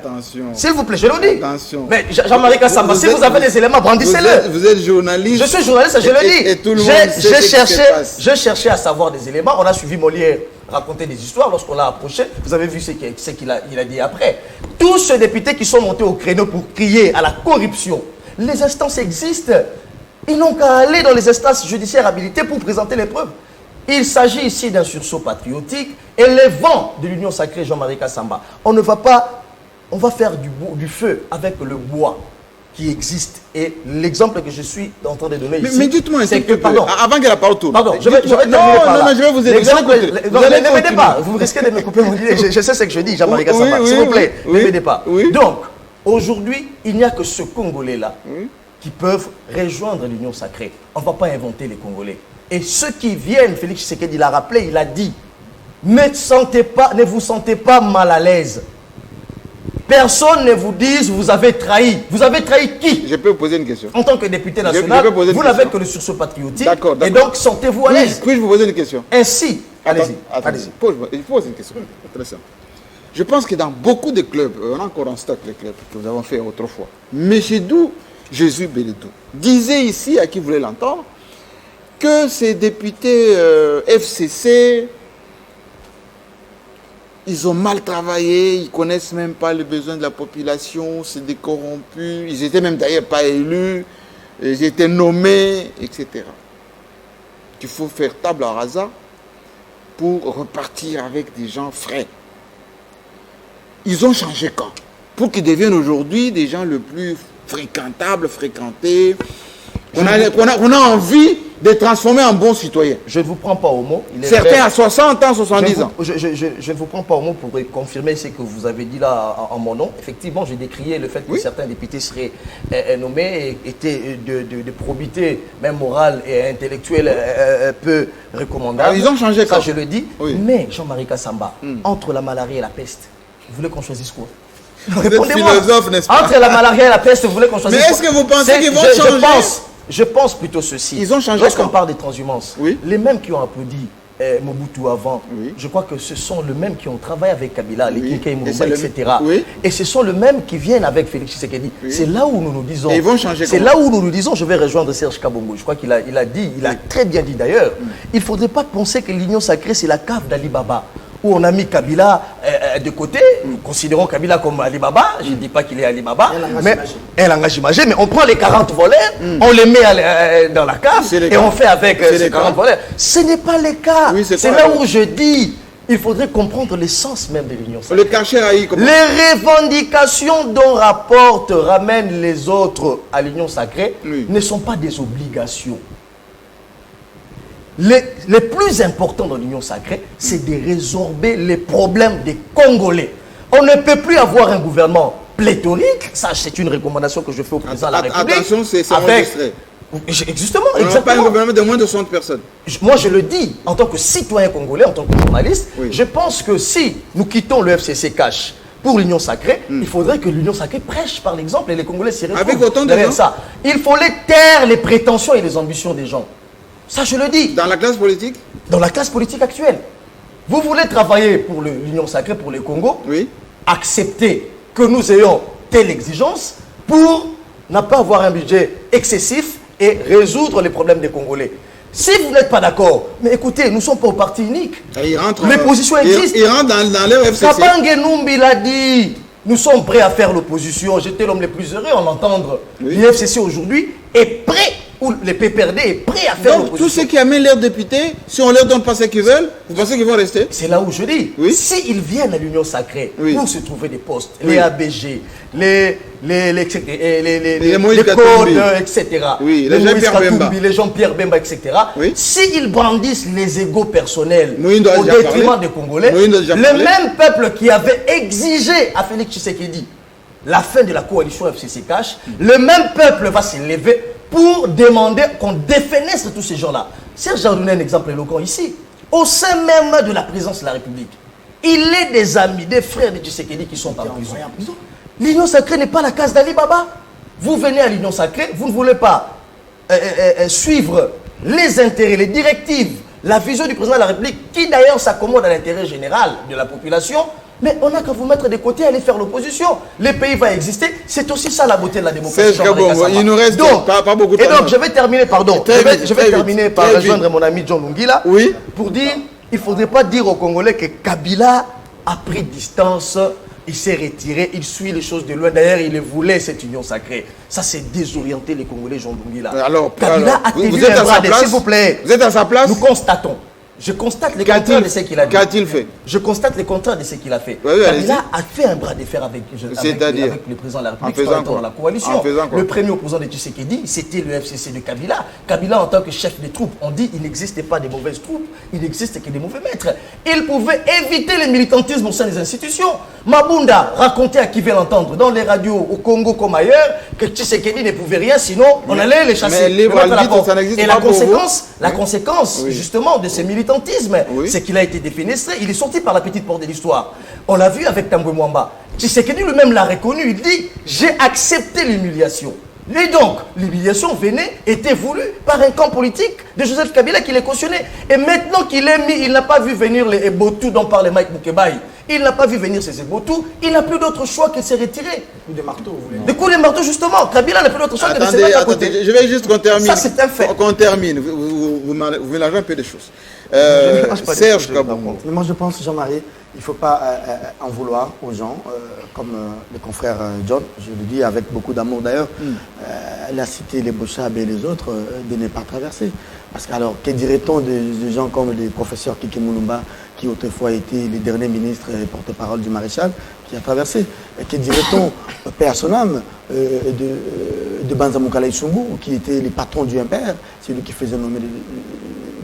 S'il vous plaît, je le dis. Attention. Mais Jean-Marie Kassamba, si vous avez des éléments, brandissez-les. Vous êtes journaliste. Je suis journaliste, je le dis. Et tout le monde sait je cherchais à savoir des éléments. On a suivi Molière raconter des histoires lorsqu'on l'a approché. Vous avez vu ce qu'il a dit après. Tous ces députés qui sont montés au créneau pour crier à la corruption, les instances existent. Ils n'ont qu'à aller dans les instances judiciaires habilitées pour présenter les preuves. Il s'agit ici d'un sursaut patriotique et les vents de l'Union sacrée Jean-Marie Kassamba. On ne va pas, on va faire du feu avec le bois qui existe. Et l'exemple que je suis en train de donner ici, mais dites-moi, c'est que, pardon, avant que la parole tourne. Pardon, je vais terminer par là. Non, je vais vous aider. Ne m'aidez pas, vous risquez de me couper mon idée. Je sais ce que je dis, Jean-Marie Kassamba. S'il vous plaît, ne m'aidez pas. Donc, aujourd'hui, il n'y a que ce Congolais-là qui peuvent rejoindre l'Union sacrée. On ne va pas inventer les Congolais. Et ceux qui viennent, Félix Tshisekedi l'a rappelé, il a dit, ne vous sentez pas mal à l'aise. Personne ne vous dise vous avez trahi. Vous avez trahi qui? Je peux vous poser une question. En tant que député national, vous n'avez que le sursaut patriotique. D'accord. Et donc, sentez-vous à l'aise. Puis-je vous poser une question? Ainsi, allez-y. Je pose une question. Très simple. Je pense que dans beaucoup de clubs, on a encore en stock les clubs que nous avons fait autrefois. Mais chez nous, Jésus Bélédou disait ici, à qui voulait l'entendre, que ces députés FCC, ils ont mal travaillé, ils ne connaissent même pas les besoins de la population, c'est des corrompus, ils n'étaient même d'ailleurs pas élus, ils étaient nommés, etc. Il faut faire table rasa pour repartir avec des gens frais. Ils ont changé quand? Pour qu'ils deviennent aujourd'hui des gens le plus fréquentables, fréquentés, qu'on a envie de transformer en bons citoyens. Je ne vous prends pas au mot. Certains à 60 ans, 70 ans. Je ne vous prends pas au mot pour confirmer ce que vous avez dit là en mon nom. Effectivement, j'ai décrié le fait que certains députés seraient nommés et étaient de probité, même morale et intellectuelle, peu recommandable. Alors, ils ont changé ça, je le dis. Oui. Mais Jean-Marie Kassamba, entre la malaria et la peste, vous voulez qu'on choisisse quoi? Répondez-moi. Entre la malaria et la peste, vous voulez qu'on choisisse quoi? Mais est-ce que vous pensez qu'ils vont changer? Je pense plutôt ceci. Ils ont changé. Lorsqu'on parle des transhumances, les mêmes qui ont applaudi Mobutu avant, je crois que ce sont les mêmes qui ont travaillé avec Kabila, les Kinkai Moumba, etc. Et ce sont les mêmes qui viennent avec Félix Tshisekedi. C'est là où nous nous disons. Et ils vont changer. C'est là où nous nous disons, je vais rejoindre Serge Kabongo. Je crois qu'il a dit, il a très bien dit d'ailleurs. Il ne faudrait pas penser que l'Union sacrée, c'est la cave d'Ali Baba, où on a mis Kabila de côté. Nous considérons Kabila comme Ali Baba. Je ne dis pas qu'il est Ali Baba, mais un langage imagé. Mais on prend les 40 voleurs, on les met dans la cave et on fait avec ces 40 voleurs. Ce n'est pas le cas. C'est là où je dis, il faudrait comprendre l'essence même de l'union sacrée. Le cachet haï, comment? Les revendications dont ramènent les autres à l'union sacrée ne sont pas des obligations. Les plus importants dans l'union sacrée, c'est de résorber les problèmes des Congolais. On ne peut plus avoir un gouvernement pléthorique. Ça, c'est une recommandation que je fais au président de la République. Attention, c'est enregistré. Justement, on n'a pas un gouvernement de moins de 60 personnes. Moi, je le dis, en tant que citoyen congolais, en tant que journaliste, je pense que si nous quittons le FCC Cash pour l'Union Sacrée, il faudrait que l'Union Sacrée prêche par l'exemple et les Congolais s'y retrouvent. Avec autant de derrière ça. Il fallait taire les prétentions et les ambitions des gens. Ça, je le dis. Dans la classe politique? Dans la classe politique actuelle. Vous voulez travailler pour l'Union Sacrée, pour les Congos, accepter que nous ayons telle exigence pour ne pas avoir un budget excessif et résoudre les problèmes des Congolais. Si vous n'êtes pas d'accord, mais écoutez, nous ne sommes pas au parti unique. Les positions existent. Ils rentrent dans leur FCC. Kabange Numbi l'a dit. Nous sommes prêts à faire l'opposition. J'étais l'homme le plus heureux en entendre. L'UFCC aujourd'hui est prêt, ou le PPRD est prêt à faire l'opposition. Donc tous ceux qui amènent leurs députés, si on ne leur donne pas ce qu'ils veulent, vous pensez qu'ils vont rester? C'est là où je dis. S'ils viennent à l'Union Sacrée pour se trouver des postes, les ABG, les codes, etc. Les Jean-Pierre Bemba, etc. S'ils brandissent les égos personnels au détriment des Congolais, le même peuple qui avait exigé à Félix Tshisekedi la fin de la coalition FCC Cash, le même peuple va se lever pour demander qu'on définisse tous ces gens-là. Serge a donné un exemple éloquent ici. Au sein même de la présidence de la République, il est des amis, des frères de Tshisekedi qui sont en prison. L'Union Sacrée n'est pas la case d'Ali Baba. Vous venez à l'Union Sacrée, vous ne voulez pas suivre les intérêts, les directives, la vision du président de la République, qui d'ailleurs s'accommode à l'intérêt général de la population, mais on n'a qu'à vous mettre de côté et aller faire l'opposition. Le pays va exister. C'est aussi ça la beauté de la démocratie. Il nous reste pas beaucoup de temps. Et donc, je vais terminer, je vais terminer par rejoindre mon ami John Lungila pour dire, il ne faudrait pas dire aux Congolais que Kabila a pris distance, il s'est retiré, il suit les choses de loin. D'ailleurs, il voulait cette union sacrée. Ça, c'est désorienter les Congolais, John Lungila. Alors, Kabila a tenu vous êtes à sa place, s'il vous plaît. Vous êtes à sa place? Nous constatons. Je constate les contraires de ce qu'il a dit. Qu'a-t-il fait? Je constate les contraires de ce qu'il a fait. Kabila a fait un bras de fer avec le président de la République dans la coalition. Le premier opposant de Tshisekedi, c'était le FCC de Kabila. Kabila, en tant que chef des troupes, on dit qu'il n'existait pas de mauvaises troupes, il n'existe que des mauvais maîtres. Il pouvait éviter le militantisme au sein des institutions. Mabunda racontait à qui veut l'entendre, dans les radios au Congo comme ailleurs, que Tshisekedi ne pouvait rien, sinon on allait les chasser. Et la conséquence, justement, de ces militantisme, c'est qu'il a été défenestré, il est sorti par la petite porte de l'histoire. On l'a vu avec Tambwe Mwamba. Tshisekedi lui-même l'a reconnu, il dit « j'ai accepté l'humiliation ». Et donc, l'humiliation était voulue par un camp politique de Joseph Kabila qui les cautionnait. Et maintenant qu'il est mis, il n'a pas vu venir les Ebotou dont parlait Mike Moukebaï. Il n'a pas vu venir ces Ebotou. Il n'a plus d'autre choix que de se retirer. Coup de marteau, vous voulez dire. Des coups de marteau, justement. Kabila n'a plus d'autre choix que de se mettre à côté. Je vais juste qu'on termine. Ça, c'est un fait. Qu'on termine. Vous mélangez un peu de choses. Serge Kabongo. Moi, je pense, Jean-Marie, il ne faut pas en vouloir aux gens, comme le confrère John, je le dis avec beaucoup d'amour d'ailleurs, il a cité les Bochab et les autres de ne pas traverser. Parce que alors, que dirait-on de gens comme le professeur Kiki Moulumba, qui autrefois était le dernier ministre et porte-parole du maréchal, qui a traversé? Et que dirait-on, paix à son âme, de Banza Mukala Isungu, qui était le patron du MPR, c'est lui qui faisait nommer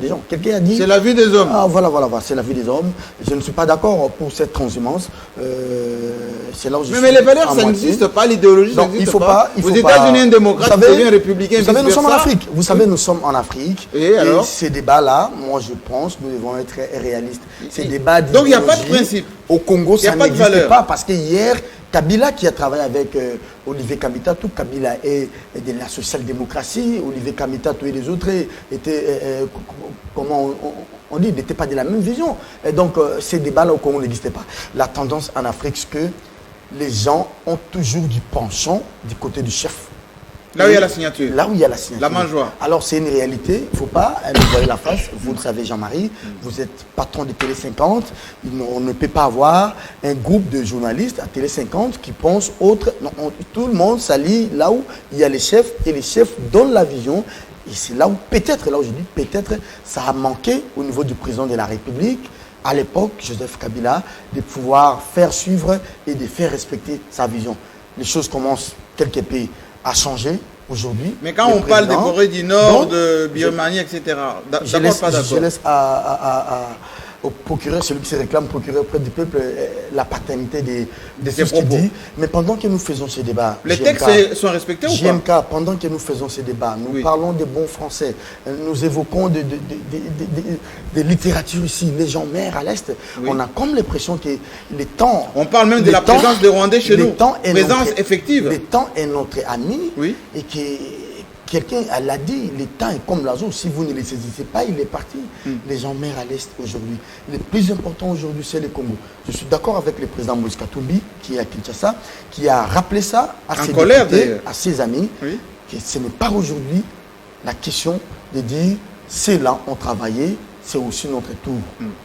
des gens. Quelqu'un a dit... C'est la vie des hommes. Ah, voilà, c'est la vie des hommes. Je ne suis pas d'accord pour cette transhumance. C'est là où je suis. Mais les valeurs, ça n'existe pas, l'idéologie, ça n'existe pas. Aux États-Unis, un démocrate devient un républicain. Vous savez, nous sommes en Afrique. Vous savez, nous sommes en Afrique. Et alors, ces débats-là, moi, je pense, nous devons être réalistes. Ces débats donc, il n'y a pas de principe. Au Congo, ça n'existe pas. Parce que hier, Kabila, qui a travaillé avec Olivier Kamitatou, Kabila est de la social-démocratie, Olivier Kamitatou et les autres étaient, comment on dit, n'étaient pas de la même vision. Et donc, ces débats-là au Congo n'existaient pas. La tendance en Afrique, c'est que les gens ont toujours du penchant du côté du chef. Là où il y a la signature. Là où il y a la signature. La mangeoire. Alors, c'est une réalité. Il ne faut pas nous voir la face. Vous le savez, Jean-Marie, vous êtes patron de Télé 50. On ne peut pas avoir un groupe de journalistes à Télé 50 qui pensent autre. Non, tout le monde s'allie là où il y a les chefs et les chefs donnent la vision. Et c'est là où peut-être, là où je dis peut-être, ça a manqué au niveau du président de la République à l'époque, Joseph Kabila, de pouvoir faire suivre et de faire respecter sa vision. Les choses commencent, quelque pays, à changer aujourd'hui. Mais quand on parle des Corées du Nord, de Birmanie, etc., d'accord, pas d'accord. Je laisse au procureur, celui qui se réclame procureur auprès du peuple, la paternité de ce qu'il dit. Mais pendant que nous faisons ces débats, les textes sont respectés ou pas? JMK, pendant que nous faisons ces débats, nous parlons de bons français, nous évoquons de littérature ici, les gens mères à l'Est, on a comme l'impression que le temps... On parle même de la présence des Rwandais chez nous, présence effective. Le temps est notre ami et que... Quelqu'un l'a dit, le temps est comme l'oiseau. Si vous ne le saisissez pas, il est parti. Les gens meurent à l'Est aujourd'hui. Le plus important aujourd'hui, c'est le Congo. Je suis d'accord avec le président Moïse Katumbi, qui est à Kinshasa, qui a rappelé ça à ses députés, à ses amis, que ce n'est pas aujourd'hui la question de dire ceux-là ont travaillé, c'est aussi notre tour.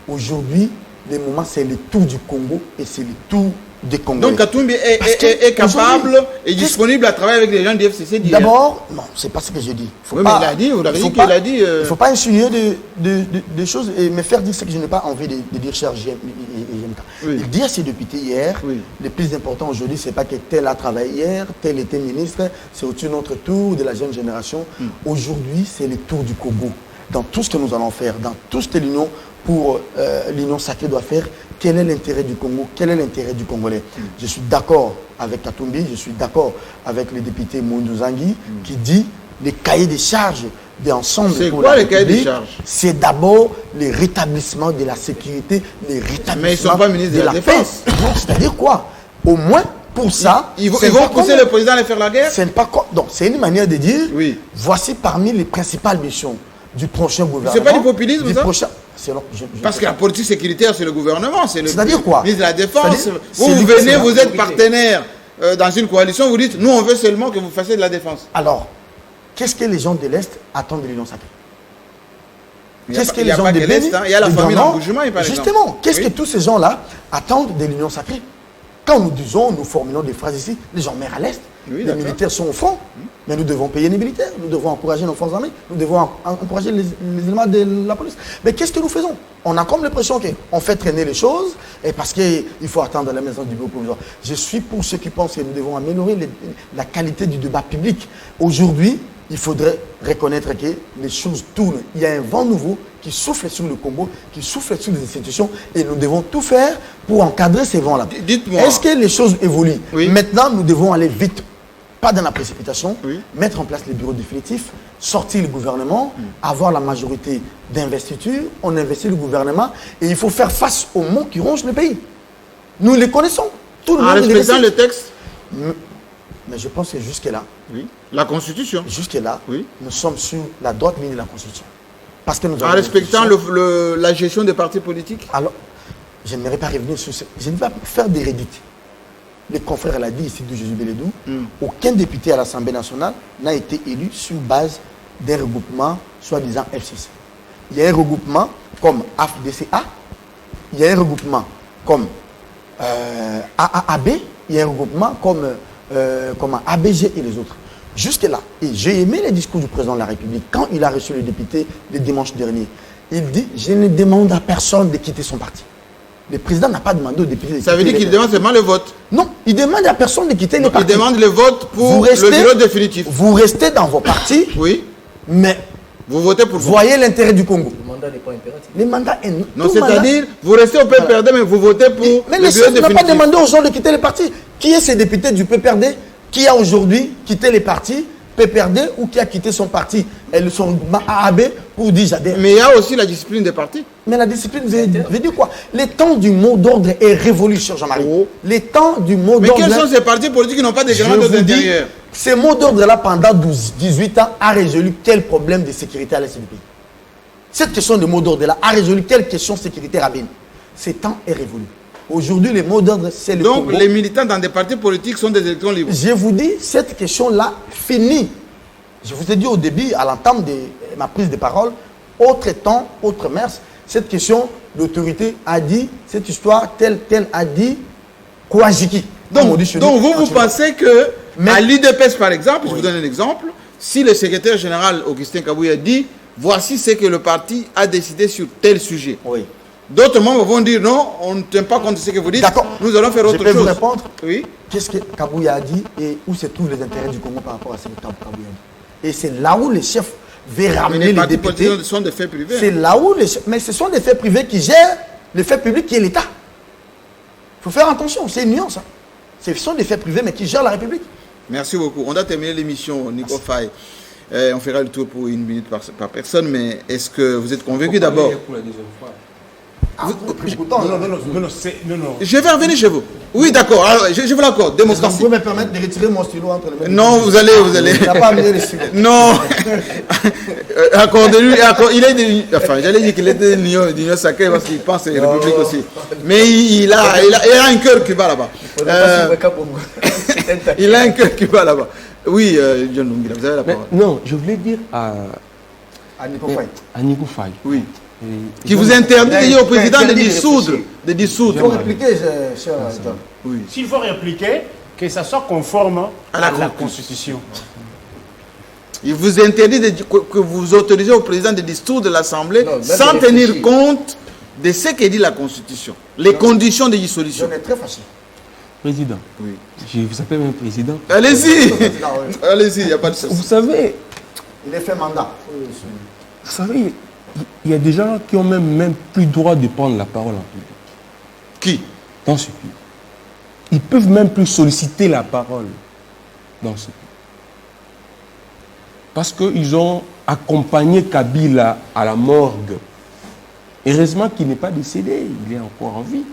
Aujourd'hui, le moment, c'est le tour du Congo et c'est le tour des Congolais. Donc Katumbi est capable et disponible à travailler avec les gens du FCC d'hier. D'abord, non, c'est pas ce que j'ai dit. Mais il a dit, vous avez dit qu'il a dit... Il ne faut pas insinuer des choses et me faire dire ce que je n'ai pas envie de dire, cher JMK. Il dit à ses députés hier, le plus important aujourd'hui, ce n'est pas que tel a travaillé hier, tel était ministre, c'est aussi notre tour de la jeune génération. Aujourd'hui, c'est le tour du Congo. Dans tout ce que nous allons faire, dans tout ce que l'Union pour l'Union sacrée doit faire, quel est l'intérêt du Congo, quel est l'intérêt du Congolais. Je suis d'accord avec Katumbi, je suis d'accord avec le député Moundou Zangui qui dit les cahiers des charges d'ensemble. C'est quoi les cahiers des charges? C'est d'abord le rétablissement de la sécurité, le rétablissement mais ils ne sont pas ministres de la Défense. C'est-à-dire quoi? Au moins, pour ça... Ils vont pousser le président à aller faire la guerre? C'est une manière de dire, voici parmi les principales missions du prochain gouvernement. C'est pas du populisme, ça? Parce que la politique sécuritaire, c'est le gouvernement. C'est-à-dire quoi? Ministre de la Défense. Vous venez, vous êtes partenaire dans une coalition, vous dites, nous on veut seulement que vous fassiez de la défense. Alors, qu'est-ce que les gens de l'Est attendent de l'Union sacrée? Qu'est-ce que les gens de l'Est, il y a la famille d'engouement, par exemple. Justement, qu'est-ce que tous ces gens-là attendent de l'Union sacrée? Quand nous disons, nous formulons des phrases ici, les gens meurent à l'Est, les militaires sont au front, mais nous devons payer les militaires, nous devons encourager nos forces armées, nous devons encourager les éléments de la police. Mais qu'est-ce que nous faisons? On a comme l'impression qu'on fait traîner les choses, et parce qu'il faut attendre la maison du bureau provisoire. Je suis pour ceux qui pensent que nous devons améliorer la qualité du débat public. Aujourd'hui, il faudrait reconnaître que les choses tournent. Il y a un vent nouveau qui souffle sur le Congo, qui souffle sur les institutions, et nous devons tout faire pour encadrer ces vents-là. Dites-moi. Est-ce que les choses évoluent? Maintenant, nous devons aller vite, pas dans la précipitation, mettre en place les bureaux définitifs, sortir le gouvernement, avoir la majorité d'investiture, on investit le gouvernement, et il faut faire face aux maux qui rongent le pays. Nous les connaissons. Tout le monde respectant le texte. Mais je pense que jusque-là, la Constitution. Jusque-là, nous sommes sur la droite ligne de la Constitution. Parce que nous en respectant la gestion des partis politiques. Alors, je n'aimerais pas revenir sur ce... Je ne vais pas faire des rédits. Les confrères l'ont dit ici de Jésus Bélédou, aucun député à l'Assemblée nationale n'a été élu sur base d'un regroupement soi-disant FCC. Il y a un regroupement comme AFDCA, il y a un regroupement comme AAB, il y a un regroupement comme ABG et les autres. Jusque-là, et j'ai aimé les discours du président de la République quand il a reçu le député le dimanche dernier. Il dit, je ne demande à personne de quitter son parti. Le président n'a pas demandé aux députés de quitter. Ça veut dire qu'il demande seulement le vote? Non, il demande à personne de quitter le parti. Il demande le vote pour le bureau définitif. Vous restez dans vos partis, mais vous votez pour voyez l'intérêt du Congo. Le mandat n'est pas impératif. Le mandat est... Non, c'est-à-dire, vous restez au PPRD, mais vous votez pour le bureau définitif. Mais on n'a pas demandé aux gens de quitter le parti. Qui est ces députés du PPRD qui a aujourd'hui quitté les partis PPRD ou qui a quitté son parti et son AAB pour dire j'adhère? Mais il y a aussi la discipline des partis. Mais la discipline veut dire quoi? Les temps du mot d'ordre est révolu, cher Jean-Marie. Les temps du mot d'ordre... Mais quels sont ces partis politiques qui n'ont pas de grands d'ordre intérieur? Ce mot d'ordre-là, pendant 18 ans, a résolu quel problème de sécurité à l'est du pays? Cette question de mot d'ordre-là a résolu quelle question sécuritaire à Bénin? Ce temps est révolu. Aujourd'hui, le mot d'ordre, c'est le Donc, Congo. les militants dans des partis politiques sont des élections libres. Je vous dis, cette question-là finit. Je vous ai dit au début, à l'entame de ma prise de parole, autre temps, autre mœurs. Cette question, l'autorité a dit, cette histoire, telle a dit, Kouajiki. Donc vous pensez que, à l'UDPS par exemple, je vous donne un exemple, si le secrétaire général Augustin Kabouya dit, voici ce que le parti a décidé sur tel sujet. D'autres membres vont dire non, on ne tient pas compte de ce que vous dites. D'accord. Nous allons faire autre Je peux chose. vous répondre. Oui. Qu'est-ce que Kabouya a dit et où se trouvent les intérêts du Congo par rapport à ce que Kabouya a dit. Et c'est là où les chefs veulent Mais ramener les les partis députés. politiques sont des faits privés. C'est là où les chefs... Mais ce sont des faits privés qui gèrent les faits publics qui est l'État. Il faut faire attention, c'est une nuance. Hein. Ce sont des faits privés mais qui gèrent la République. Merci beaucoup. On a terminé l'émission, Nico Faye. On fera le tour pour 1 minute par personne, mais est-ce que vous êtes convaincu d'abord? Pour la deuxième fois. Non. Je vais revenir chez vous. Oui, d'accord. Alors, je vous l'accorde. Vous Démocratie. pouvez me permettre de retirer mon stylo entre les mains. Non, vous allez. Il n'a pas amené les stylos. Non. Accordez-lui. Il est de... Enfin, j'allais dire qu'il était d'union sacrée parce qu'il pense à la République aussi. Mais il a un cœur qui va là-bas. Il a un cœur qui va là-bas. Oui, John Lungila, vous avez la parole. Non, je voulais dire à Nico Faye. Oui. Qui vous interdit de dire au président de dissoudre. Il faut répliquer, cher John. Oui. S'il faut répliquer, que ça soit conforme à la Constitution. Il vous interdit que vous autorisez au président de dissoudre l'Assemblée sans tenir compte de ce que dit la Constitution. Les conditions de dissolution. John est très fâché. Président. Oui. Je vous appelle même président. Allez-y. Allez-y, il n'y a pas de souci. Vous savez... Il est fait mandat. Vous savez, il y a des gens qui ont même plus droit de prendre la parole en public. Qui? Dans ce pays. Ils peuvent même plus solliciter la parole dans ce pays. Parce qu'ils ont accompagné Kabila à la morgue. Heureusement qu'il n'est pas décédé, il est encore en vie.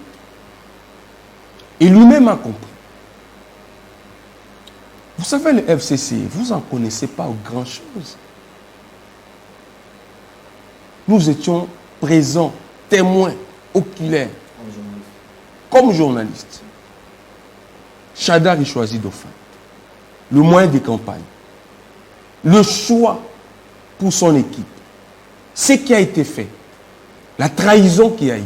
Et lui-même a compris. Vous savez, le FCC, vous n'en connaissez pas grand-chose. Nous étions présents, témoins, oculaires, comme journalistes. Chadar y choisit Dauphin. Le moyen de campagne. Le choix pour son équipe. Ce qui a été fait. La trahison qu'il y a eu.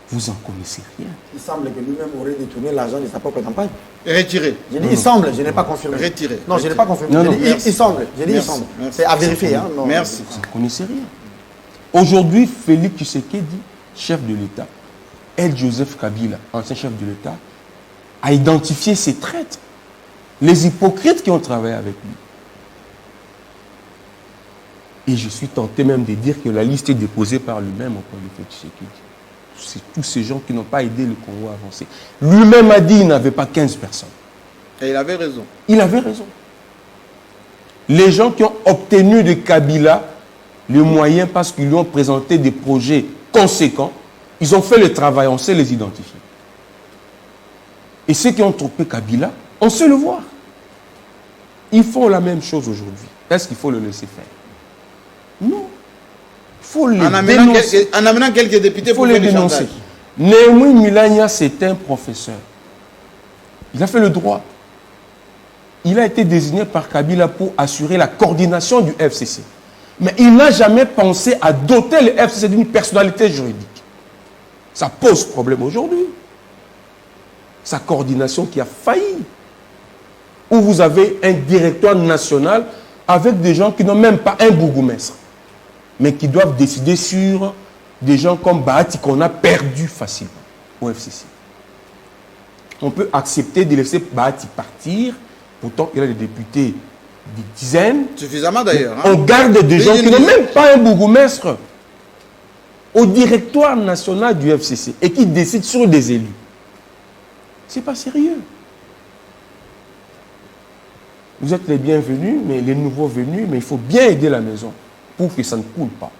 Vous n'en connaissez rien. Il semble que lui-même aurait détourné l'argent de sa propre campagne. Retiré. J'ai dit il semble, je n'ai pas confirmé. Retiré. Non, je n'ai pas confirmé. Non, Il semble. J'ai dit il semble. C'est à vérifier. Hein, non. Merci. Vous ne connaissez rien. Aujourd'hui, Félix Tshisekedi, chef de l'État, et Joseph Kabila, ancien chef de l'État, a identifié ses traîtres, les hypocrites qui ont travaillé avec lui. Et je suis tenté même de dire que la liste est déposée par lui-même auprès de Félix Tshisekedi. C'est tous ces gens qui n'ont pas aidé le Congo à avancer. Lui-même a dit qu'il n'avait pas 15 personnes. Et il avait raison. Il avait raison. Les gens qui ont obtenu de Kabila les moyens parce qu'ils lui ont présenté des projets conséquents, ils ont fait le travail, on sait les identifier. Et ceux qui ont trompé Kabila, on sait le voir. Ils font la même chose aujourd'hui. Est-ce qu'il faut le laisser faire? Non. Il faut les dénoncer. En amenant quelques députés, il faut les dénoncer. Néhémie Milania, c'est un professeur. Il a fait le droit. Il a été désigné par Kabila pour assurer la coordination du FCC. Mais il n'a jamais pensé à doter le FCC d'une personnalité juridique. Ça pose problème aujourd'hui. Sa coordination qui a failli. Où vous avez un directoire national avec des gens qui n'ont même pas un bourgmestre, mais qui doivent décider sur des gens comme Bahati qu'on a perdu facilement au FCC. On peut accepter de laisser Bahati partir, pourtant il a des députés des dizaines. Suffisamment d'ailleurs. On garde des gens qui n'ont même pas un bourgmestre au directoire national du FCC et qui décident sur des élus. C'est pas sérieux. Vous êtes les bienvenus, mais les nouveaux venus, mais il faut bien aider la maison pour que ça ne coule pas.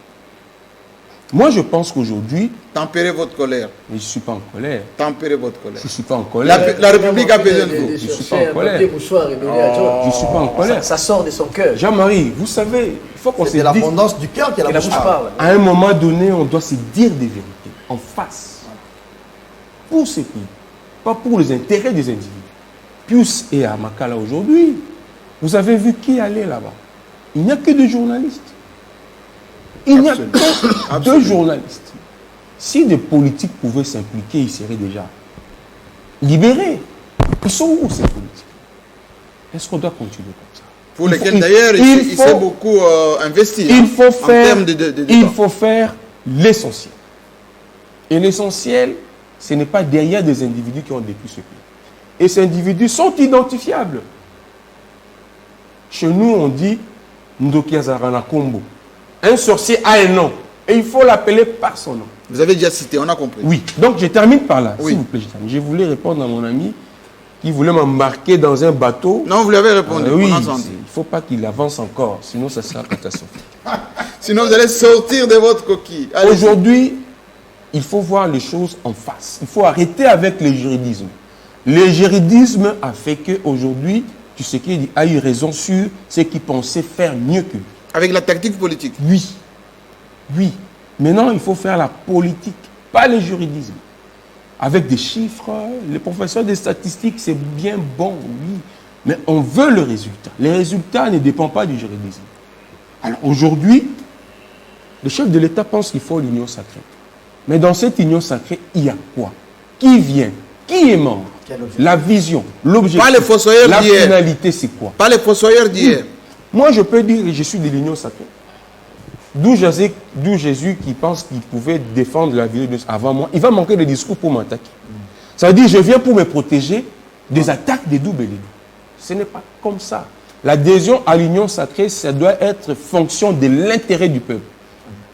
Moi, je pense qu'aujourd'hui... Tempérez votre colère. Mais je ne suis pas en colère. Tempérez votre colère. Je ne suis pas en colère. La République a besoin de vous. Je ne suis pas en colère. Je ne suis pas en colère. Ça sort de son cœur. Jean-Marie, vous savez, il faut qu'on se dise... C'est l'abondance du cœur qui est la bouche parle. À un moment donné, on doit se dire des vérités, en face. Pour ce pays. Pas pour les intérêts des individus. Pius est à Makala aujourd'hui. Vous avez vu qui allait là-bas? Il n'y a que deux journalistes. Il n'y a que deux journalistes. Si des politiques pouvaient s'impliquer, ils seraient déjà libérés. Ils sont où ces politiques? Est-ce qu'on doit continuer comme ça? Pour lesquels d'ailleurs il s'est beaucoup investi il faut en termes de il faut faire l'essentiel. Et l'essentiel, ce n'est pas derrière des individus qui ont détruit ce pays. Et ces individus sont identifiables. Chez nous, on dit Ndokia Zarana Kombo. Un sorcier a un nom. Et il faut l'appeler par son nom. Vous avez déjà cité, on a compris. Oui. Donc, je termine par là. Oui. S'il vous plaît, je voulais répondre à mon ami qui voulait m'embarquer dans un bateau. Non, vous lui avez répondu. Oui, on a il ne entendu. faut pas qu'il avance encore. Sinon, ça sera catastrophique. Sinon, vous allez sortir de votre coquille. Allez-y. Aujourd'hui, il faut voir les choses en face. Il faut arrêter avec le juridisme. Le juridisme a fait qu'aujourd'hui, Tshisekedi a eu raison sur ce qu'il pensait faire mieux que lui. Avec la tactique politique. Oui. Oui. Maintenant, il faut faire la politique, pas le juridisme. Avec des chiffres, les professeurs des statistiques, c'est bien bon, oui. Mais on veut le résultat. Les résultats ne dépendent pas du juridisme. Alors aujourd'hui, le chef de l'État pense qu'il faut l'union sacrée. Mais dans cette union sacrée, il y a quoi? Qui vient? Qui est membre? La vision, l'objectif, Pas les fossoyeurs la d'hier. finalité, c'est quoi? Pas les fossoyeurs d'hier. Moi, je peux dire que je suis de l'union sacrée. D'où Jésus qui pense qu'il pouvait défendre la vie avant moi. Il va manquer de discours pour m'attaquer. Ça veut dire je viens pour me protéger des attaques des doubles ennemis. Ce n'est pas comme ça. L'adhésion à l'union sacrée, ça doit être fonction de l'intérêt du peuple,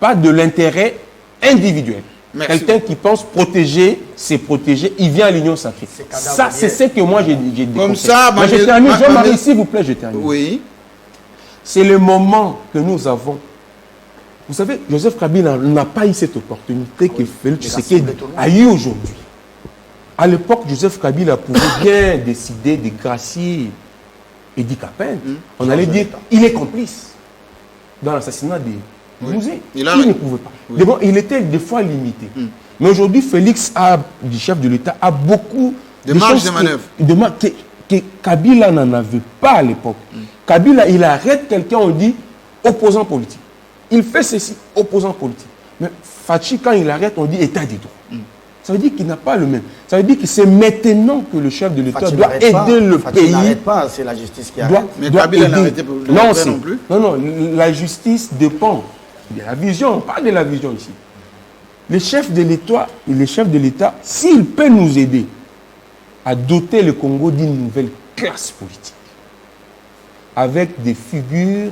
pas de l'intérêt individuel. Quelqu'un qui pense protéger, c'est protéger, il vient à l'union sacrée. Ça, c'est ce que moi j'ai dit. Comme ça, je termine. Jean-Marie, s'il vous plaît, je termine. Oui. C'est le moment que nous avons. Vous savez, Joseph Kabila n'a pas eu cette opportunité que Félix Tshisekedi a eu aujourd'hui. À l'époque, Joseph Kabila pouvait bien décider de gracier Edi Kapin. On allait dire il est complice dans l'assassinat des Mouzé. Il ne pouvait pas. Oui. Bon, il était des fois limité. Mais aujourd'hui, Félix, du chef de l'État, a beaucoup de marge de manœuvre. Que Kabila n'en avait pas à l'époque. Kabila, il arrête quelqu'un, on dit opposant politique. Il fait ceci, opposant politique. Mais Fachi, quand il arrête, on dit état des droits. Ça veut dire qu'il n'a pas le même. Ça veut dire que c'est maintenant que le chef de l'État doit aider le pays. Il n'arrête pas, c'est la justice qui arrête. Mais Kabila n'a arrêté pour non plus. Non, la justice dépend de la vision. On parle de la vision ici. Les chefs de l'État, s'ils peuvent nous aider à doter le Congo d'une nouvelle classe politique, avec des figures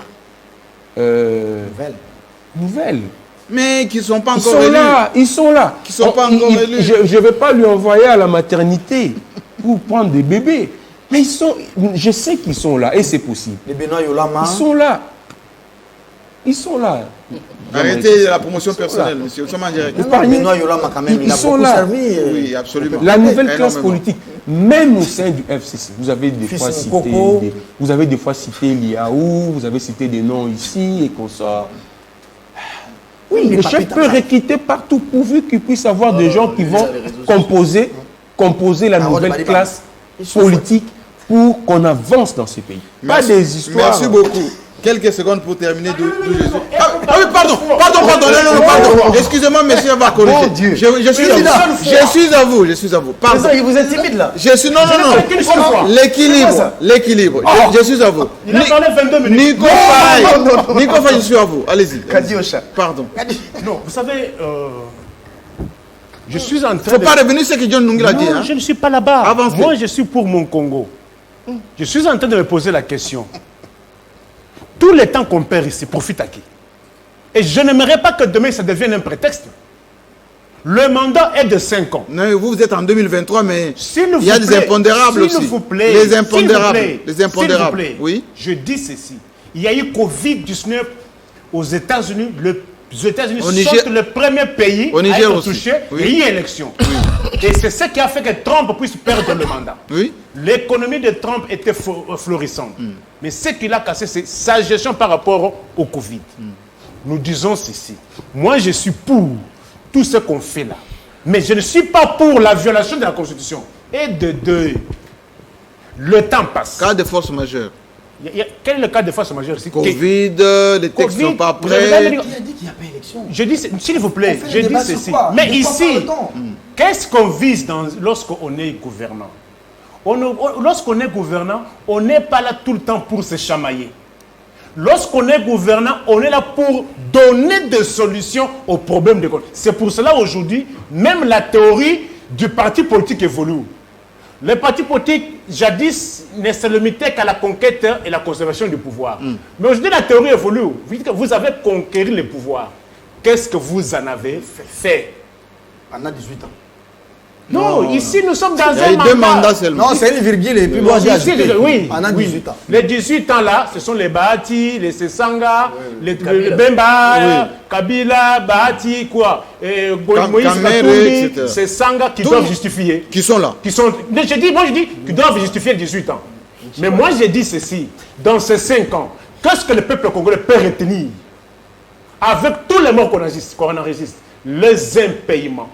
nouvelles. Mais qui ne sont pas encore élus. Ils sont là. Qui sont pas encore élus. Je ne vais pas lui envoyer à la maternité pour prendre des bébés. Mais je sais qu'ils sont là et c'est possible. Les Benoît Yolama. Ils sont là. Ils sont là. Arrêtez la promotion personnelle, monsieur. Nous sommes en direct. Benoît Yolama, quand même, il a beaucoup servi. Oui, absolument. La nouvelle classe politique, même au sein du FCC, vous avez des fois cité Liaou, vous avez cité des noms ici et consorts. Oui, le chef peut recruter partout pourvu qu'il puisse avoir des gens qui vont composer la nouvelle classe politique pour qu'on avance dans ce pays. Pas des histoires. Merci beaucoup. Quelques secondes pour terminer. Oui, pardon. Excusez-moi, monsieur va corriger. Je suis à vous. Pardon. Vous êtes timide là. Non. L'équilibre. Je suis à vous. Il a parlé 22 minutes. Nico Faye, je suis à vous. Allez-y. Pardon. Non, vous savez, je suis en train de... Il ne faut pas revenir sur ce que John Nungi a dit. Non, je ne suis pas là-bas. Moi, je suis pour mon Congo. Je suis en train de me poser la question. Tout le temps qu'on perd ici, profite à qui? Et je n'aimerais pas que demain, ça devienne un prétexte. Le mandat est de 5 ans. Non, vous êtes en 2023, mais il y a des impondérables aussi. S'il vous plaît. Les impondérables. Les impondérables. Oui. Je dis ceci. Il y a eu Covid-19 aux États-Unis. Les États-Unis sont le premier pays à être touché. Oui. Et il y a élection. Oui. Et c'est ce qui a fait que Trump puisse perdre le mandat. Oui. L'économie de Trump était florissante. Mais ce qu'il a cassé, c'est sa gestion par rapport au Covid. Nous disons ceci. Moi, je suis pour tout ce qu'on fait là. Mais je ne suis pas pour la violation de la Constitution. Et le temps passe. Cas de force majeure. Quel est le cas de force majeure ici? Covid, les textes ne sont pas prêts. Qui a dit qu'il n'y a pas élection? Je dis, s'il vous plaît, je dis ceci. Mais ici, qu'est-ce qu'on vise lorsqu'on est gouvernant? Lorsqu'on est gouvernant, on n'est pas là tout le temps pour se chamailler. Lorsqu'on est gouvernant, on est là pour donner des solutions aux problèmes de l'économie. C'est pour cela aujourd'hui, même la théorie du parti politique évolue. Les partis politiques, jadis, ne se limitaient qu'à la conquête et la conservation du pouvoir. Mais aujourd'hui, la théorie évolue. Vous dites que vous avez conquéri le pouvoir. Qu'est-ce que vous en avez fait? Pendant 18 ans. Non, ici nous sommes dans Il y a un eu 2 mandats seulement. Non, c'est une virgule et puis moi j'ai ajouté. Oui, Pendant 18 ans. Les 18 ans là, ce sont les Bahati, les Sessanga, les Bemba, Kabila, Bahati, quoi, Moïse Katumbi, Sessanga qui doivent justifier. Qui sont là. Moi je dis qu'ils doivent justifier 18 ans. Mais moi j'ai dit ceci, dans ces 5 ans, qu'est-ce que le peuple congolais peut retenir? Avec tous les morts qu'on enregistre, les impayements.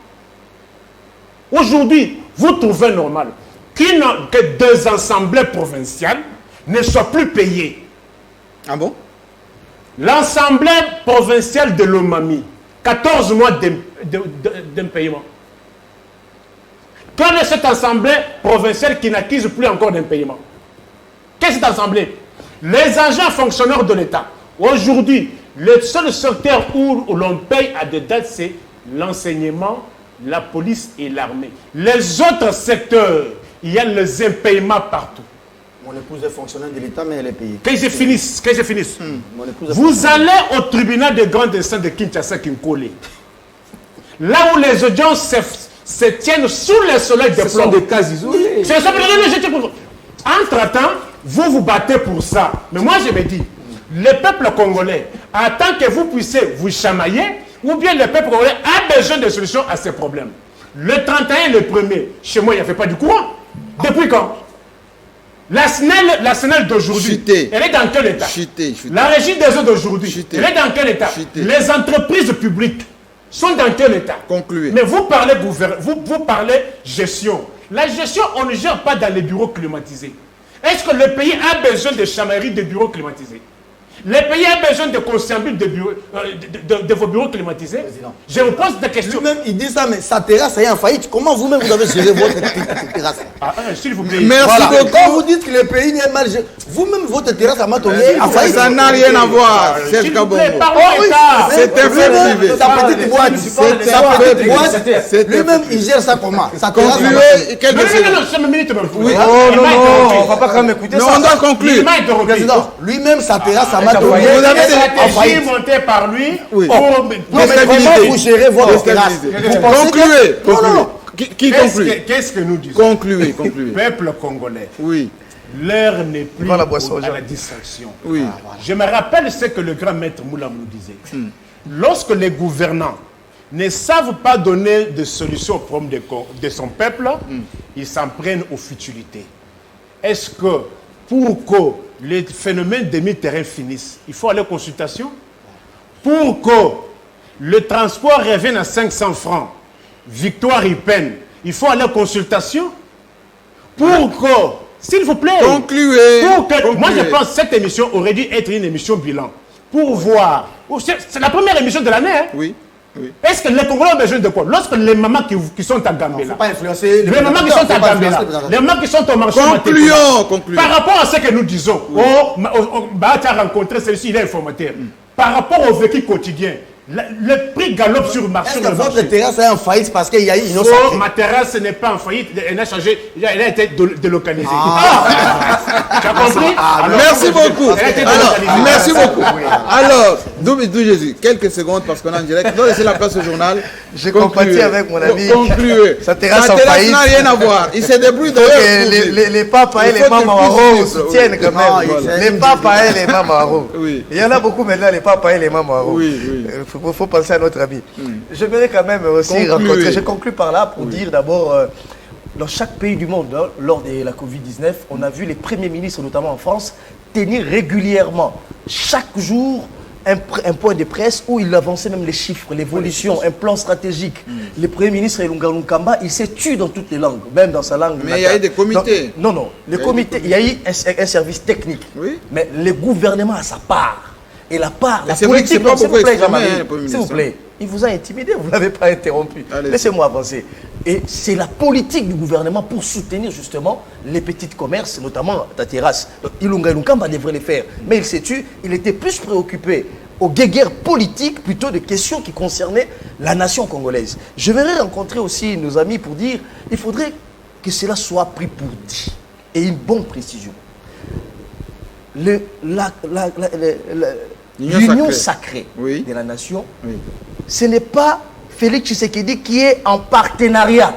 Aujourd'hui, vous trouvez normal que deux assemblées provinciales ne soient plus payées. Ah bon? L'assemblée provinciale de l'Omami, 14 mois d'impayement. Quelle est cette assemblée provinciale qui n'accuse plus encore d'impayement? Qu'est-ce que cette assemblée? Les agents fonctionnaires de l'État. Aujourd'hui, le seul secteur où l'on paye à des dates, c'est l'enseignement, la police et l'armée. Les autres secteurs, il y a les impayements partout. Mon épouse est fonctionnaire de l'État, mais elle est payée. Quand je finisse. Vous allez au tribunal de grande instance de Kinshasa, Kinkole. Là où les audiences se tiennent sous le soleil de plomb. Ce sont des cas isolés. Entre-temps, vous vous battez pour ça. Mais moi, je me dis, le peuple congolais, attend que vous puissiez vous chamailler, ou bien le peuple congolais a besoin de solutions à ces problèmes. Le 31, le 1er, chez moi, il n'y avait pas du courant. Depuis quand? La SNEL d'aujourd'hui, elle est dans quel état? La régie des eaux d'aujourd'hui, elle est dans quel état? Les entreprises publiques sont dans quel état? Concluez. Mais vous parlez vous parlez gestion. La gestion, on ne gère pas dans les bureaux climatisés. Est-ce que le pays a besoin de chamailleries de bureaux climatisés? Le pays a besoin de conciliabule de vos bureaux climatisés? Président. Je vous pose des questions. Lui-même, il dit ça, mais sa terrasse est en faillite. Comment vous-même vous avez géré votre terrasse? S'il vous plaît. Merci beaucoup. Quand vous dites que le pays n'est mal géré, vous-même, votre terrasse à Matongé est en faillite. Ça n'a rien à voir. C'est un fait privé. Sa petite boîte. Lui-même, il gère ça comment? Sa terrasse. Concluez quelques secondes. Non, c'est une minute. Oui. Non, on ne va pas quand même écouter ça. Non, on doit conclure. Président, lui-même, sa terrasse à Matongé. Vous avez des stratégies montées par lui pour vous gérez votre terrasse. Concluez. Qui conclut? Qu'est-ce que nous disons? Concluez. Peuple congolais. Oui. L'heure n'est plus à la distraction. Oui. Je me rappelle ce que le grand maître Moulam nous disait. Lorsque les gouvernants ne savent pas donner de solution aux problèmes de son peuple, ils s'en prennent aux futilités. Est-ce que pour que les phénomènes de mi-terrain finissent, il faut aller en consultation? Pour que le transport revienne à 500 francs, victoire et peine, il faut aller en consultation? Pour que, s'il vous plaît, concluez. Moi je pense que cette émission aurait dû être une émission bilan. Pour voir, c'est la première émission de l'année. Hein? Oui. Est-ce que les Congolais ont besoin de quoi? Lorsque les mamans qui sont à Gambela, pas influencer les mamans qui sont à Gambela, les mamans qui sont au marché, concluons. Par rapport à ce que nous disons, Bahati a rencontré celui-ci, il est informateur. Par rapport au vécu quotidien, le prix galope sur le marché. Est-ce que votre terrasse est en faillite parce qu'il y a eu une autre? Ma terrasse n'est pas en faillite, elle a changé, elle a été délocalisée. Tu as compris? Merci beaucoup. Merci beaucoup. Alors, Doudou Jésus, quelques secondes parce qu'on est en direct. Donc, laissez la place au journal. Je compatis avec mon ami. Concluez. Sa terrasse n'a rien à voir. Il se débrouille d'ailleurs. Les papas et les mamans soutiennent quand même. Les papas et les mamans. Il y en a beaucoup maintenant, les papas et les mamans. Il faut penser à notre ami. Je voudrais quand même aussi rencontrer. Je conclue par là pour dire d'abord, dans chaque pays du monde, lors de la Covid-19, on a vu les premiers ministres, notamment en France, tenir régulièrement, chaque jour, un point de presse où il avançait même les chiffres, l'évolution, un plan stratégique. Le premier ministre Elunga Nkamba, il s'est tué dans toutes les langues, même dans sa langue. Mais il y a eu des comités. Non, le comité, il y a eu un service technique. Mais le gouvernement a sa part. Et la part, la politique, s'il vous plaît, Il vous a intimidé, vous ne l'avez pas interrompu. Laissez-moi avancer. Et c'est la politique du gouvernement pour soutenir justement les petits commerces, notamment ta terrasse. Ilunga Ilunkamba devrait les faire. Mais il s'est tué, il était plus préoccupé aux guerres politiques plutôt de questions qui concernaient la nation congolaise. Je vais rencontrer aussi nos amis pour dire il faudrait que cela soit pris pour dit. Et une bonne précision. L'union sacrée de la nation, ce n'est pas Félix Tshisekedi qui est en partenariat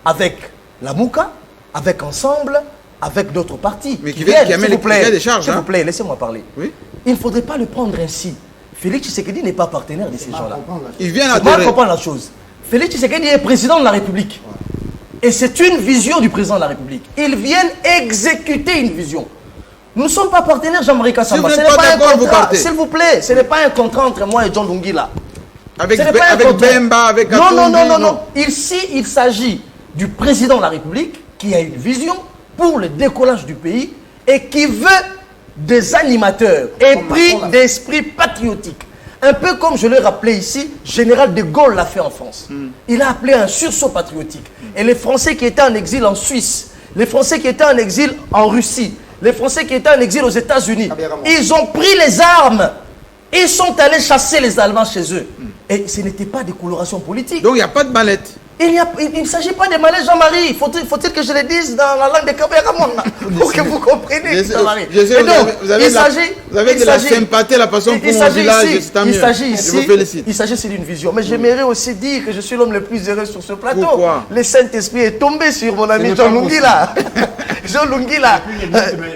avec la Mouka, avec Ensemble, avec d'autres partis. Mais qui vient s'il vous plaît, s'il vous plaît, laissez-moi parler. Oui. Il ne faudrait pas le prendre ainsi. Félix Tshisekedi n'est pas partenaire de ces gens-là. Il vient à comprendre la chose. Félix Tshisekedi est président de la République. Et c'est une vision du président de la République. Ils viennent exécuter une vision. Nous ne sommes pas partenaires, Jean-Marie Kassamba. Ce n'est pas un contrat, s'il vous plaît. Ce n'est pas un contrat entre moi et John Lungila. Avec Bemba, avec Katumbi, non. Ici, il s'agit du président de la République qui a une vision pour le décollage du pays et qui veut des animateurs épris d'esprit patriotique. Un peu comme je l'ai rappelé ici, Général de Gaulle l'a fait en France. Il a appelé un sursaut patriotique. Et les Français qui étaient en exil en Suisse, les Français qui étaient en exil en Russie, les Français qui étaient en exil aux États-Unis, ils ont pris les armes. Ils sont allés chasser les Allemands chez eux. Et ce n'était pas des colorations politiques. Donc il n'y a pas de mallette. Il ne s'agit pas de malaises, Jean-Marie. Faut-il que je le dise dans la langue de Kaberamon pour que vous compreniez, Jean-Marie. Vous avez de la sympathie, la passion pour mon village, c'est tant mieux. Je vous félicite. Il s'agit ici d'une vision. Mais j'aimerais aussi dire que je suis l'homme le plus heureux sur ce plateau. Pourquoi? Le Saint-Esprit est tombé sur mon ami John Lungila. John Lungila,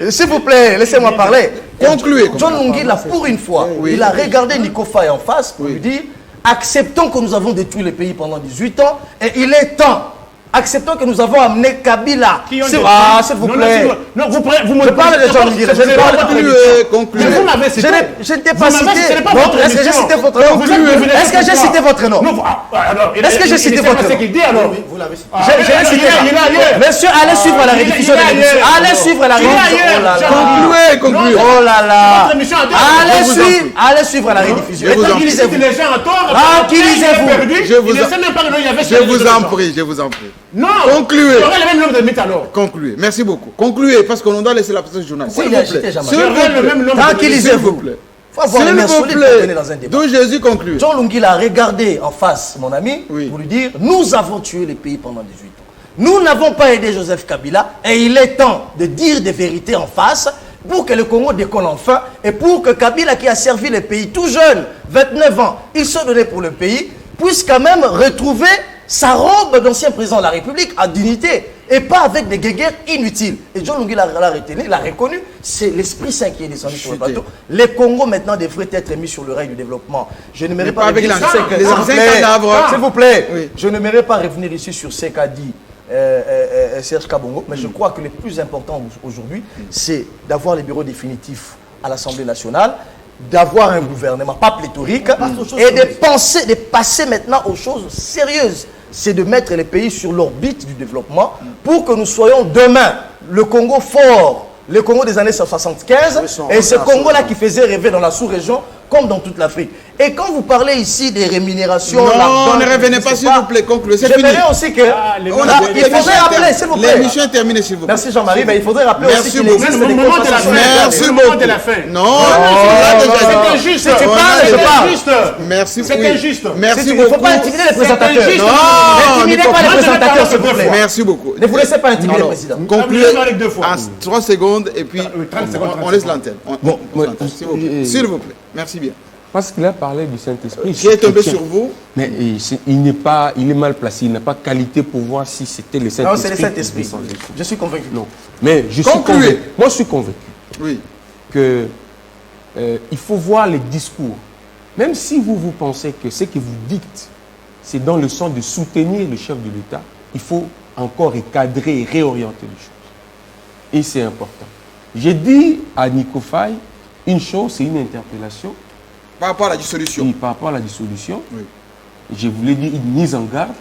s'il vous plaît, laissez-moi parler. Concluez. John Lungila, pour une fois, il a regardé Nico Faye en face pour lui dire: acceptons que nous avons détruit le pays pendant 18 ans et il est temps. Acceptons que nous avons amené Kabila. S'il vous plaît. Non, vous je parle de John Lungila. Concluez. Je ne t'ai pas cité. Est-ce que j'ai cité votre nom? Est-ce que j'ai cité votre nom? Est-ce que j'ai cité votre nom? Vous l'avez cité. Je l'ai cité. Monsieur, allez suivre la rediffusion de l'émission. Allez suivre la rediffusion. Concluez. Oh là là. Allez suivre la rediffusion. Tranquillisez-vous. Je vous en prie. Non. Concluez. J'aurais le même nombre de mythes alors. Concluez. Merci beaucoup. Concluez parce qu'on doit laisser la place du journal. S'il vous plaît. J'aurais le même nombre de mythes. Tranquillisez-vous. S'il vous plaît. D'où Jésus conclut. John Lungila a regardé en face mon ami pour lui dire: nous avons tué le pays pendant 18 ans. Nous n'avons pas aidé Joseph Kabila et il est temps de dire des vérités en face pour que le Congo décolle enfin et pour que Kabila, qui a servi le pays tout jeune, 29 ans, il se donnait pour le pays, puisse quand même retrouver sa robe d'ancien président de la République à dignité et pas avec des guéguerres inutiles. Et John Lungila l'a retenu, l'a reconnu, c'est l'Esprit Saint qui est descendu sur le plateau. Les Congos maintenant devraient être mis sur le rail du développement. Je ne mérite pas avec les anciens cadavres. S'il vous plaît, je ne mérite pas revenir ici sur ce qu'a dit Serge Kabongo, mais je crois que le plus important aujourd'hui, c'est d'avoir les bureaux définitifs à l'Assemblée nationale, d'avoir un gouvernement pas pléthorique et de passer maintenant aux choses sérieuses. C'est de mettre les pays sur l'orbite du développement pour que nous soyons demain le Congo fort, le Congo des années 75 et ce Congo-là qui faisait rêver dans la sous-région comme dans toute l'Afrique. Et quand vous parlez ici des rémunérations... Non, ne revenez pas s'il vous plaît, concluez, c'est fini. J'aimerais aussi que... il faudrait rappeler, s'il vous plaît. L'émission est terminée, s'il vous plaît. Merci Jean-Marie, mais il faudrait rappeler aussi qu'il existe des Merci beaucoup. Non, c'est injuste. Tu parles, je parle. Merci. C'est injuste. Merci beaucoup. Il ne faut pas intimider les présentateurs. Non, n'intimidez pas les présentateurs, s'il vous plaît. Merci beaucoup. Ne vous laissez pas intimider le président. Concluez en 3 secondes et puis on laisse l'antenne. S'il vous plaît. Merci bien. Parce qu'il a parlé du Saint-Esprit. Qui est tombé sur vous? Mais il est mal placé. Il n'a pas qualité pour voir si c'était le Saint-Esprit. Non, c'est le Saint-Esprit. Je suis convaincu. Non. Mais je suis convaincu. Moi, je suis convaincu. Oui. Que il faut voir les discours. Même si vous pensez que ce que vous dites, c'est dans le sens de soutenir le chef de l'État, il faut encore recadrer et réorienter les choses. Et c'est important. J'ai dit à Nico Faye une chose, c'est une interpellation. Par rapport à la dissolution. Oui, par rapport à la dissolution, oui. Je voulais dire une mise en garde,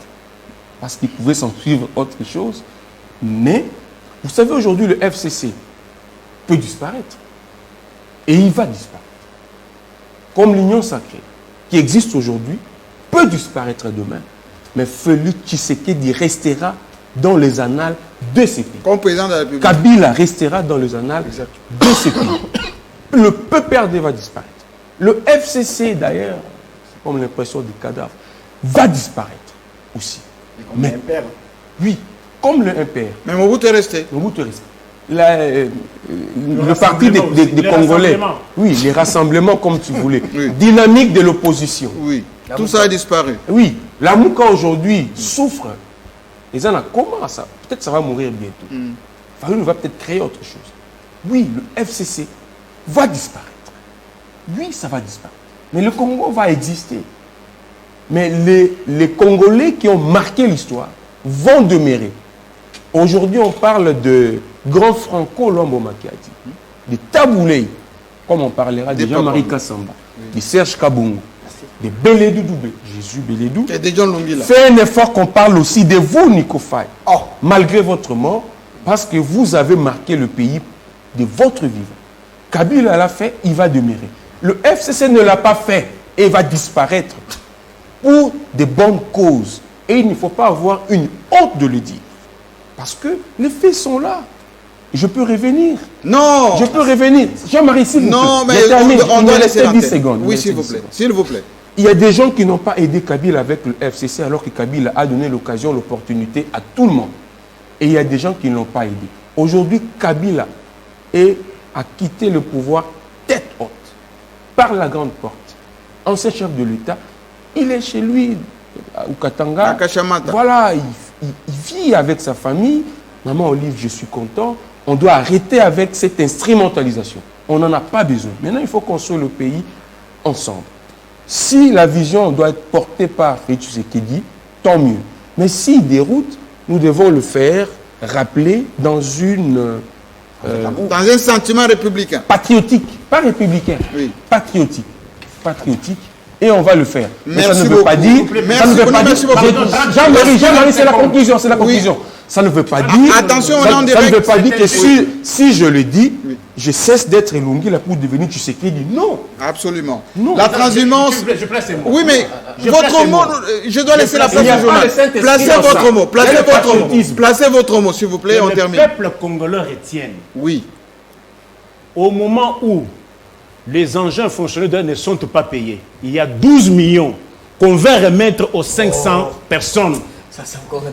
parce qu'il pouvait s'en suivre autre chose. Mais, vous savez, aujourd'hui, le FCC peut disparaître. Et il va disparaître. Comme l'Union sacrée, qui existe aujourd'hui, peut disparaître demain, mais Félix Tshisekedi restera dans les annales de ces pays. Comme président de la République. Kabila restera dans les annales de ces pays. Le PPRD va disparaître. Le FCC, d'ailleurs, c'est comme l'impression du cadavre, va disparaître aussi. Mais, oui, comme le MPR. Mais Mobutu est resté. Mobutu est resté. Le parti des Congolais. Oui, les rassemblements comme tu voulais. Oui. Dynamique de l'opposition. Oui, tout ça a disparu. Oui, la Mouka aujourd'hui souffre. Les gens, comment ça? Peut-être ça va mourir bientôt. Fayoum va peut-être créer autre chose. Oui, le FCC va disparaître. Oui, ça va disparaître. Mais le Congo va exister. Mais les Congolais qui ont marqué l'histoire vont demeurer. Aujourd'hui, on parle de Grand Franco Luambo Makiadi, de Taboulé, comme on parlera de Jean-Marie Kassamba, de Serge Kabungu, de Beledou Doubé, Jésus Beledou. Et de John Lungila. Fait un effort qu'on parle aussi de vous, Nico Faye, malgré votre mort, parce que vous avez marqué le pays de votre vivant. Kabila l'a fait, il va demeurer. Le FCC ne l'a pas fait et va disparaître pour de bonnes causes. Et il ne faut pas avoir une honte de le dire. Parce que les faits sont là. Je peux revenir. Non. Je peux revenir. Jean-Marie, s'il vous plaît. Non, mais on doit laisser 10 secondes. Oui, s'il vous plaît. S'il vous plaît. Il y a des gens qui n'ont pas aidé Kabila avec le FCC alors que Kabila a donné l'occasion, l'opportunité à tout le monde. Et il y a des gens qui ne l'ont pas aidé. Aujourd'hui, Kabila a quitté le pouvoir tête haute, par la grande porte. Ancien chef de l'État, il est chez lui, au Katanga. À Kachamata. Voilà, il vit avec sa famille. Maman Olive, je suis content. On doit arrêter avec cette instrumentalisation. On n'en a pas besoin. Maintenant, il faut construire le pays ensemble. Si la vision doit être portée par Félix Tshisekedi, tant mieux. Mais s'il déroute, nous devons le faire rappeler dans dans un sentiment républicain. Patriotique, pas républicain. Oui. Patriotique. Patriotique. Et on va le faire. Mais ça ne veut pas dire. Ça ne veut pas dire. Jean-Marie, c'est la conclusion. C'est la conclusion. Ça ne veut pas dire. Attention, ça ne veut pas dire que si je le dis, je cesse d'être Lungila pour devenir Tshisekedi. Non. Absolument. Non. La transhumance. Je place les mots. Oui, mais votre mot, je dois laisser la place au journal. Placez votre mot. Placez votre mot. Placez votre mot, s'il vous plaît. On termine. Le peuple congolais retienne. Oui. Au moment où les engins fonctionnels ne sont pas payés, il y a 12 millions qu'on va remettre aux 500 personnes.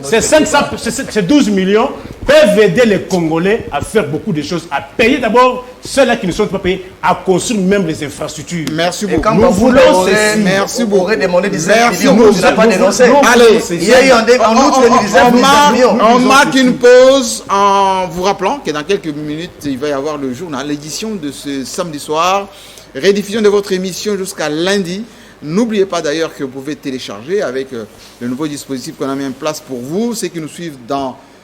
Ces 12 millions peuvent aider les Congolais à faire beaucoup de choses, à payer d'abord ceux-là qui ne sont pas payés, à construire même les infrastructures. Merci beaucoup. Et quand nous voulons ceci. Merci beaucoup. Vous aurez demandé des Merci millions, beaucoup. vous n'avez pas dénoncé. Allez, il y a eu on marque une pause en vous rappelant que dans quelques minutes, il va y avoir le journal, l'édition de ce samedi soir, rediffusion de votre émission jusqu'à lundi. N'oubliez pas d'ailleurs que vous pouvez télécharger avec le nouveau dispositif qu'on a mis en place pour vous, ceux qui nous suivent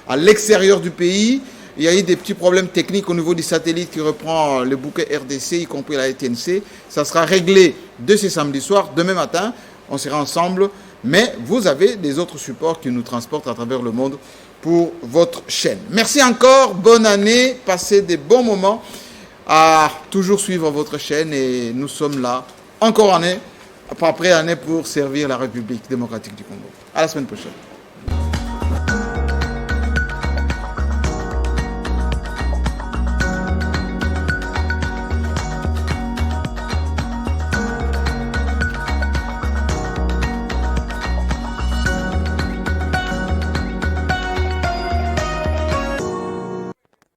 à l'extérieur du pays. Il y a eu des petits problèmes techniques au niveau du satellite qui reprend le bouquet RDC, y compris la TNC. Ça sera réglé de ce samedi soir. Demain matin, on sera ensemble. Mais vous avez des autres supports qui nous transportent à travers le monde pour votre chaîne. Merci encore, bonne année, passez des bons moments à toujours suivre votre chaîne et nous sommes là, encore année, après année, pour servir la République démocratique du Congo. À la semaine prochaine.